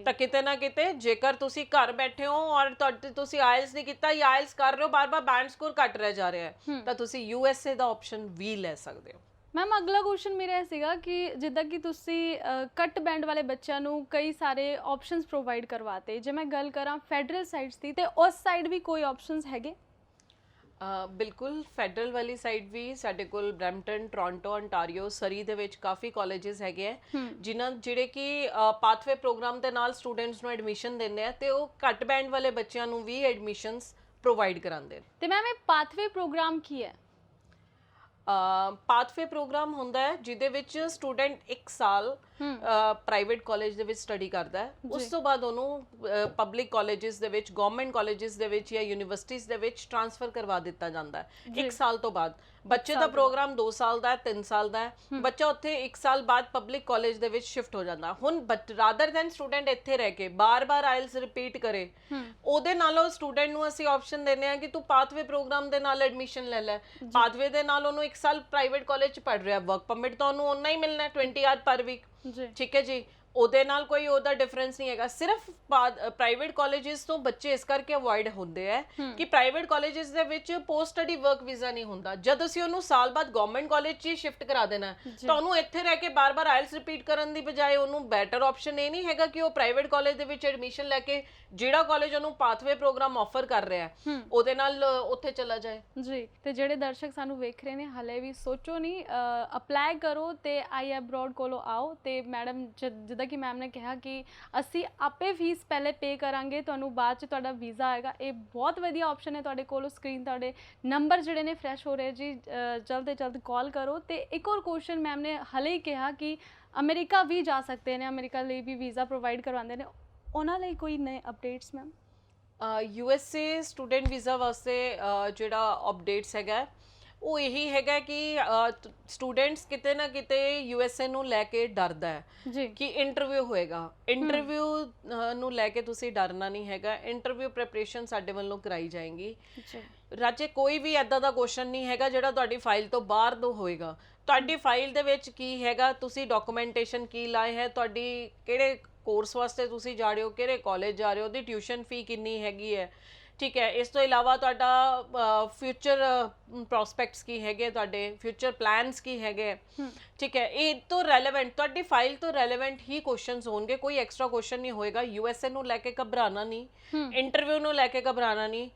ਤਾਂ ਕਿਤੇ ਨਾ ਕਿਤੇ ਜੇਕਰ ਤੁਸੀਂ ਘਰ ਬੈਠੇ ਹੋ ਔਰ ਤੁਸੀਂ ਆਇਲਸ ਨਹੀਂ ਕੀਤਾ ਜਾਂ ਆਇਲਸ ਕਰ ਰਹੇ ਹੋ, ਬਾਰ-ਬਾਰ ਬੈਂਡ ਸਕੋਰ ਘਟ ਰਹਿ ਜਾ ਰਿਹਾ ਹੈ, ਤਾਂ ਤੁਸੀਂ USA ਦਾ ਆਪਸ਼ਨ ਵੀ ਲੈ ਸਕਦੇ ਹੋ। ਮੈਮ ਅਗਲਾ ਕੁਐਸਚਨ ਮੇਰਾ ਇਹ ਸੀਗਾ ਕਿ ਜਿੱਦਾਂ ਕਿ ਤੁਸੀਂ ਕੱਟ ਬੈਂਡ ਵਾਲੇ ਬੱਚਿਆਂ ਨੂੰ ਕਈ ਸਾਰੇ ਆਪਸ਼ਨਸ ਪ੍ਰੋਵਾਈਡ ਕਰਵਾਤੇ, ਜੇ ਮੈਂ ਗੱਲ ਕਰਾਂ ਫੈਡਰਲ ਸਾਈਡਸ ਦੀ ਤੇ ਉਸ ਸਾਈਡ ਵੀ ਕੋਈ ਆਪਸ਼ਨਸ ਹੈਗੇ? ਬਿਲਕੁਲ, ਫੈਡਰਲ ਵਾਲੀ ਸਾਈਡ ਵੀ ਸਾਡੇ ਕੋਲ ਬਰੈਂਪਟਨ, ਟੋਰਾਂਟੋ, ontario, ਸਰੀ ਦੇ ਵਿੱਚ ਕਾਫੀ ਕਾਲਜਿਸ ਹੈਗੇ ਆ ਜਿਹੜੇ ਕਿ ਪਾਥਵੇ ਪ੍ਰੋਗਰਾਮ ਦੇ ਨਾਲ ਸਟੂਡੈਂਟਸ ਨੂੰ ਐਡਮਿਸ਼ਨ ਦਿੰਦੇ ਆ ਤੇ ਉਹ ਕੱਟ ਬੈਂਡ ਵਾਲੇ ਬੱਚਿਆਂ ਨੂੰ ਵੀ ਐਡਮਿਸ਼ਨਸ ਪ੍ਰੋਵਾਈਡ ਕਰਾਉਂਦੇ ਨੇ। ਤੇ ਮੈਮ ਇਹ ਪਾਥਵੇ ਪ੍ਰੋਗਰਾਮ ਕੀ ਹੈ? ਪਾਥਵੇ ਪ੍ਰੋਗਰਾਮ ਹੁੰਦਾ ਹੈ ਜਿਹਦੇ ਵਿੱਚ ਸਟੂਡੈਂਟ 1 ਸਾਲ ਪ੍ਰਾਈਵੇਟ ਕਾਲਜ ਦੇ ਵਿੱਚ ਸਟੱਡੀ ਕਰਦਾ ਹੈ, ਉਸ ਤੋਂ ਬਾਅਦ ਉਹਨੂੰ ਪਬਲਿਕ ਕਾਲਜਿਸ ਦੇ ਵਿੱਚ, ਗਵਰਨਮੈਂਟ ਕਾਲਜਿਸ ਦੇ ਵਿੱਚ ਜਾਂ ਯੂਨੀਵਰਸਿਟੀਜ਼ ਦੇ ਵਿੱਚ ਟ੍ਰਾਂਸਫਰ ਕਰਵਾ ਦਿੱਤਾ ਜਾਂਦਾ ਹੈ 1 ਸਾਲ ਤੋਂ ਬਾਅਦ। ਬੱਚੇ ਦਾ ਪ੍ਰੋਗਰਾਮ 2 ਸਾਲ ਦਾ ਹੈ, 3 ਸਾਲ ਦਾ ਹੈ, ਬੱਚਾ ਉੱਥੇ 1 ਸਾਲ ਬਾਅਦ ਪਬਲਿਕ ਕਾਲਜ ਦੇ ਵਿੱਚ ਸ਼ਿਫਟ ਹੋ ਜਾਂਦਾ। ਹੁਣ ਰਾਦਰ ਦੈਨ ਸਟੂਡੈਂਟ ਇੱਥੇ ਰਹਿ ਕੇ ਬਾਰ-ਬਾਰ ਆਇਲਸ ਰਿਪੀਟ ਕਰੇ, ਉਹਦੇ ਨਾਲੋਂ ਸਟੂਡੈਂਟ ਨੂੰ ਅਸੀਂ ਆਪਸ਼ਨ ਦਿੰਦੇ ਹਾਂ ਕਿ ਤੂੰ ਪਾਥਵੇ ਪ੍ਰੋਗਰਾਮ ਦੇ ਨਾਲ ਐਡਮਿਸ਼ਨ ਲੈ ਲੈ। ਪਾਥਵੇ ਦੇ ਨਾਲ ਉਹਨੂੰ 1 ਸਾਲ ਪ੍ਰਾਈਵੇਟ ਕਾਲਜ ਚ ਪੜ੍ਹ ਰਿਹਾ, ਵਰਕ ਪਰਮਿਟ ਤਾਂ ਉਹਨੂੰ ਓਨਾ ਹੀ ਮਿਲਣਾ 20 ਆਵਰ ਪਰ ਵੀਕ, ਠੀਕ ਹੈ ਜੀ, ਉਹਦੇ ਨਾਲ ਕੋਈ ਉਹਦਾ ਡਿਫਰੈਂਸ ਨਹੀਂ ਹੈਗਾ। ਸਿਰਫ ਪ੍ਰਾਈਵੇਟ ਕਾਲਜਿਸ ਤੋਂ ਬੱਚੇ ਇਸ ਕਰਕੇ ਅਵੋਇਡ ਹੁੰਦੇ ਆ ਕਿ ਪ੍ਰਾਈਵੇਟ ਕਾਲਜਿਸ ਦੇ ਵਿੱਚ ਪੋਸਟ ਸਟੱਡੀ ਵਰਕ ਵੀਜ਼ਾ ਨਹੀਂ ਹੁੰਦਾ। ਜਦ ਅਸੀਂ ਉਹਨੂੰ ਸਾਲ ਬਾਅਦ ਗਵਰਨਮੈਂਟ ਕਾਲਜ 'ਚ ਹੀ ਸ਼ਿਫਟ ਕਰਾ ਦੇਣਾ, ਤਾਂ ਉਹਨੂੰ ਇੱਥੇ ਰਹਿ ਕੇ ਬਾਰ-ਬਾਰ ਆਇਲਸ ਰਿਪੀਟ ਕਰਨ ਦੀ ਬਜਾਏ ਉਹਨੂੰ ਬੈਟਰ ਆਪਸ਼ਨ ਇਹ ਨਹੀਂ ਹੈਗਾ ਕਿ ਉਹ ਪ੍ਰਾਈਵੇਟ ਕਾਲਜ ਦੇ ਵਿੱਚ ਐਡਮਿਸ਼ਨ ਲੈ ਕੇ ਜਿਹੜਾ ਕਾਲਜ ਉਹਨੂੰ ਪਾਥਵੇ ਪ੍ਰੋਗਰਾਮ ਆਫਰ ਕਰ ਰਿਹਾ ਉਹਦੇ ਨਾਲ ਉੱਥੇ ਚਲਾ ਜਾਏ। ਜੀ, ਤੇ ਜਿਹੜੇ ਦਰਸ਼ਕ ਸਾਨੂੰ ਵੇਖ ਰਹੇ ਨੇ ਹਲੇ ਵੀ ਸੋਚੋ ਨਹੀਂ, ਅਪਲਾਈ ਕਰੋ ਤੇ ਆਈ ਅਬਰੋਡ ਕੋਲੋਂ ਆਓ। ਤੇ ਮੈਡਮ ਜਿੱਦਾਂ ਕਿ ਮੈਮ ਨੇ ਕਿਹਾ ਕਿ ਅਸੀਂ ਆਪੇ ਫੀਸ ਪਹਿਲੇ ਪੇ ਕਰਾਂਗੇ, ਤੁਹਾਨੂੰ ਬਾਅਦ ਚ ਤੁਹਾਡਾ ਵੀਜ਼ਾ ਆਏਗਾ। ਇਹ ਬਹੁਤ ਵਧੀਆ ਆਪਸ਼ਨ ਹੈ ਤੁਹਾਡੇ ਕੋਲ। ਸਕਰੀਨ ਤੁਹਾਡੇ ਨੰਬਰ ਜਿਹੜੇ ਨੇ ਫਰੈਸ਼ ਹੋ ਰਹੇ ਜੀ, ਜਲਦ ਤੋਂ ਜਲਦ ਕਾਲ ਕਰੋ। ਤੇ ਇੱਕ ਹੋਰ ਕੁਐਸਚਨ ਮੈਮ ਨੇ ਹਲੇ ਹੀ ਕਿਹਾ ਕਿ ਅਮਰੀਕਾ ਵੀ ਜਾ ਸਕਦੇ ਨੇ, ਅਮਰੀਕਾ ਲਈ ਵੀ ਵੀਜ਼ਾ ਪ੍ਰੋਵਾਈਡ ਕਰਵਾਉਂਦੇ ਨੇ, ਉਹਨਾਂ ਲਈ ਕੋਈ ਨਏ updates ma'am? USA student visa ਵਾਸਤੇ ਜਿਹੜਾ ਅਪਡੇਟਸ ਹੈਗਾ ਉਹ ਇਹੀ ਹੈਗਾ ਕਿ ਸਟੂਡੈਂਟਸ ਕਿਤੇ ਨਾ ਕਿਤੇ USA ਨੂੰ ਲੈ ਕੇ ਡਰਦਾ ਹੈ ਕਿ ਇੰਟਰਵਿਊ ਹੋਏਗਾ। ਇੰਟਰਵਿਊ ਨੂੰ ਲੈ ਕੇ ਤੁਸੀਂ ਡਰਨਾ ਨਹੀਂ ਹੈਗਾ, ਇੰਟਰਵਿਊ ਪ੍ਰੈਪਰੇਸ਼ਨ ਸਾਡੇ ਵੱਲੋਂ ਕਰਾਈ ਜਾਏਗੀ। ਰਾਜੇ ਕੋਈ ਵੀ ਐਦਾਂ ਦਾ ਕੁਐਸਚਨ ਨਹੀਂ ਹੈਗਾ ਜਿਹੜਾ ਤੁਹਾਡੀ ਫਾਈਲ ਤੋਂ ਬਾਹਰ ਤੋਂ ਹੋਏਗਾ। ਤੁਹਾਡੀ ਫਾਈਲ ਦੇ ਵਿੱਚ ਕੀ ਹੈਗਾ, ਤੁਸੀਂ ਡਾਕੂਮੈਂਟੇਸ਼ਨ ਕੀ ਲਾਏ ਹੈ, ਤੁਹਾਡੀ ਕਿਹੜੇ ਕੋਰਸ ਵਾਸਤੇ ਤੁਸੀਂ ਜਾ ਰਹੇ ਹੋ, ਕਿਹੜੇ ਕਾਲਜ ਜਾ ਰਹੇ ਹੋ, ਉਹਦੀ ਟਿਊਸ਼ਨ ਫੀ ਕਿੰਨੀ ਹੈਗੀ ਹੈ, ਠੀਕ ਹੈ। ਇਸ ਤੋਂ ਇਲਾਵਾ ਤੁਹਾਡਾ ਫਿਊਚਰ ਪ੍ਰੋਸਪੈਕਟਸ ਕੀ ਹੈਗੇ, ਤੁਹਾਡੇ ਫਿਊਚਰ ਪਲਾਨਸ ਕੀ ਹੈਗੇ, ਠੀਕ ਹੈ। ਇਹ ਤੋਂ ਰੈਲੇਵੈਂਟ, ਤੁਹਾਡੀ ਫਾਈਲ ਤੋਂ ਰੈਲੇਵੈਂਟ ਹੀ ਕੁਐਸਚਨਸ ਹੋਣਗੇ, ਕੋਈ ਐਕਸਟਰਾ ਕੁਐਸਚਨ ਨਹੀਂ ਹੋਏਗਾ। USA ਨੂੰ ਲੈ ਕੇ ਘਬਰਾਣਾ ਨਹੀਂ, ਇੰਟਰਵਿਊ ਨੂੰ ਲੈ ਕੇ ਘਬਰਾਣਾ ਨਹੀਂ।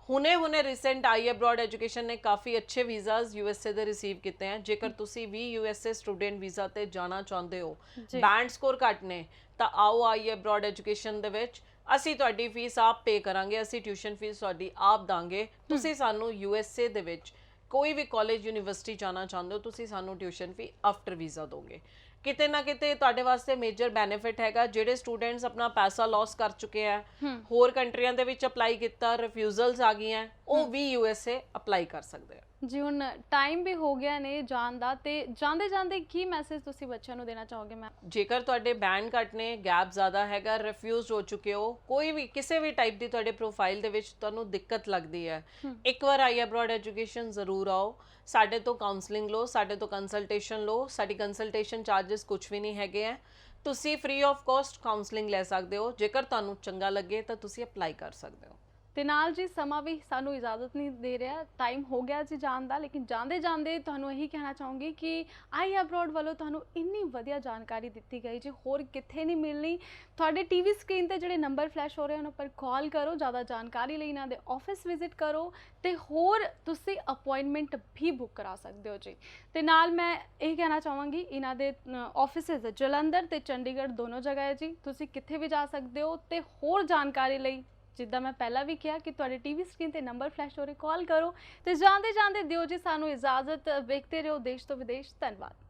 ਹੁਣੇ ਰੀਸੈਂਟ ਆਈ ਅਬਰੋਡ ਐਜੂਕੇਸ਼ਨ ਨੇ ਕਾਫੀ ਅੱਛੇ ਵੀਜ਼ਾਸ USA ਦੇ ਰਿਸੀਵ ਕੀਤੇ ਹਨ। ਜੇਕਰ ਤੁਸੀਂ ਵੀ USA ਸਟੂਡੈਂਟ ਵੀਜ਼ਾ ਤੇ ਜਾਣਾ ਚਾਹੁੰਦੇ ਹੋ, ਬੈਂਡ ਸਕੋਰ ਘੱਟ ਨੇ, ਤਾਂ ਆਓ ਆਈ ਅਬਰੋਡ ਐਜੂਕੇਸ਼ਨ ਦੇ ਵਿੱਚ ਅਸੀਂ ਤੁਹਾਡੀ ਫੀਸ ਆਪ ਪੇ ਕਰਾਂਗੇ, ਅਸੀਂ ਟਿਊਸ਼ਨ ਫੀਸ ਤੁਹਾਡੀ ਆਪ ਦਾਂਗੇ। ਤੁਸੀਂ ਸਾਨੂੰ USA ਦੇ ਵਿੱਚ ਕੋਈ ਵੀ ਕਾਲਜ ਯੂਨੀਵਰਸਿਟੀ ਜਾਣਾ ਚਾਹੁੰਦੇ ਹੋ, ਤੁਸੀਂ ਸਾਨੂੰ ਟਿਊਸ਼ਨ ਫੀ ਆਫਟਰ ਵੀਜ਼ਾ ਦੋਗੇ। ਕਿਤੇ ਨਾ ਕਿਤੇ ਤੁਹਾਡੇ ਵਾਸਤੇ ਮੇਜਰ ਬੈਨੀਫਿਟ ਹੈਗਾ। ਜਿਹੜੇ ਸਟੂਡੈਂਟਸ ਆਪਣਾ ਪੈਸਾ ਲਾਸ ਕਰ ਚੁੱਕੇ ਆ, ਹੋਰ ਕੰਟਰੀਆਂ ਦੇ ਵਿੱਚ ਅਪਲਾਈ ਕੀਤਾ, ਰਿਫਿਊਜ਼ਲਸ ਆ ਗਈਆਂ, ਉਹ ਵੀ USA ਅਪਲਾਈ ਕਰ ਸਕਦੇ ਆ। ਜੀ, ਹੁਣ ਟਾਈਮ ਵੀ ਹੋ ਗਿਆ ਨੇ ਜਾਣ ਦਾ, ਤੇ ਜਾਂਦੇ ਜਾਂਦੇ ਕੀ ਮੈਸੇਜ ਤੁਸੀਂ ਬੱਚਿਆਂ ਨੂੰ ਦੇਣਾ ਚਾਹੋਗੇ ਮੈਮ? ਜੇਕਰ ਤੁਹਾਡੇ ਬੈਂਡ ਘੱਟ ਨੇ, ਗੈਪ ਜ਼ਿਆਦਾ ਹੈਗਾ, ਰਿਫਿਊਜ਼ਡ ਹੋ ਚੁੱਕੇ ਹੋ, ਕੋਈ ਵੀ ਕਿਸੇ ਵੀ ਟਾਈਪ ਦੀ ਤੁਹਾਡੇ ਪ੍ਰੋਫਾਈਲ ਦੇ ਵਿੱਚ ਤੁਹਾਨੂੰ ਦਿੱਕਤ ਲੱਗਦੀ ਹੈ, ਇੱਕ ਵਾਰ ਆਈ ਅਬਰੋਡ ਐਜੂਕੇਸ਼ਨ ਜ਼ਰੂਰ ਆਓ, ਸਾਡੇ ਤੋਂ ਕਾਉਂਸਲਿੰਗ ਲਓ, ਸਾਡੇ ਤੋਂ ਕੰਸਲਟੇਸ਼ਨ ਲਓ। ਸਾਡੀ ਕੰਸਲਟੇਸ਼ਨ ਚਾਰजेस ਕੁਝ ਵੀ ਨਹੀਂ ਹੈਗੇ ਆ, ਤੁਸੀਂ ਫ੍ਰੀ ਆਫ ਕਾਸਟ ਕਾਉਂਸਲਿੰਗ ਲੈ ਸਕਦੇ ਹੋ। ਜੇਕਰ ਤੁਹਾਨੂੰ ਚੰਗਾ ਲੱਗੇ ਤਾਂ ਤੁਸੀਂ ਅਪਲਾਈ ਕਰ ਸਕਦੇ ਹੋ। ਤੇ ਨਾਲ ਜੀ ਸਮਾਂ ਵੀ ਸਾਨੂੰ ਇਜਾਜ਼ਤ ਨਹੀਂ ਦੇ ਰਿਹਾ, ਟਾਈਮ ਹੋ ਗਿਆ ਜੀ ਜਾਣ ਦਾ, ਲੇਕਿਨ ਜਾਂਦੇ ਜਾਂਦੇ ਤੁਹਾਨੂੰ ਇਹੀ ਕਹਿਣਾ ਚਾਹੂੰਗੀ ਕਿ ਆਈ ਅਬਰੋਡ ਵੱਲੋਂ ਤੁਹਾਨੂੰ ਇੰਨੀ ਵਧੀਆ ਜਾਣਕਾਰੀ ਦਿੱਤੀ ਗਈ ਜੀ, ਹੋਰ ਕਿੱਥੇ ਨਹੀਂ ਮਿਲਣੀ। ਤੁਹਾਡੇ ਟੀਵੀ ਸਕਰੀਨ ਤੇ ਜਿਹੜੇ ਨੰਬਰ ਫਲੈਸ਼ ਹੋ ਰਹੇ ਉਹਨਾਂ ਪਰ ਕਾਲ ਕਰੋ, ਜ਼ਿਆਦਾ ਜਾਣਕਾਰੀ ਲਈ ਇਹਨਾਂ ਦੇ ਆਫਿਸ ਵਿਜ਼ਿਟ ਕਰੋ, ਤੇ ਹੋਰ ਤੁਸੀਂ ਅਪਾਇੰਟਮੈਂਟ ਵੀ ਬੁੱਕ ਕਰਾ ਸਕਦੇ ਹੋ ਜੀ। ਤੇ ਨਾਲ ਮੈਂ ਇਹ ਕਹਿਣਾ ਚਾਹਾਂਗੀ ਇਹਨਾਂ ਦੇ ਆਫਿਸਿਸ ਜਲੰਧਰ ਤੇ ਚੰਡੀਗੜ੍ਹ ਦੋਨੋਂ ਜਗ੍ਹਾ ਹੈ ਜੀ, ਤੁਸੀਂ ਕਿੱਥੇ ਵੀ ਜਾ ਸਕਦੇ ਹੋ। ਤੇ ਹੋਰ ਜਾਣਕਾਰੀ ਲਈ ਜਿੱਦਾਂ ਮੈਂ ਪਹਿਲਾਂ ਵੀ ਕਿਹਾ ਕਿ ਤੁਹਾਡੇ ਟੀਵੀ ਸਕਰੀਨ ਤੇ ਨੰਬਰ ਫਲੈਸ਼ ਹੋ ਰਹੇ, ਕਾਲ ਕਰੋ। ਤੇ ਜਾਂਦੇ ਜਾਂਦੇ ਦਿਓ ਜੀ ਸਾਨੂੰ ਇਜਾਜ਼ਤ। ਵੇਖਦੇ ਰਹੋ ਦੇਸ਼ ਤੋਂ ਵਿਦੇਸ਼। ਧੰਨਵਾਦ।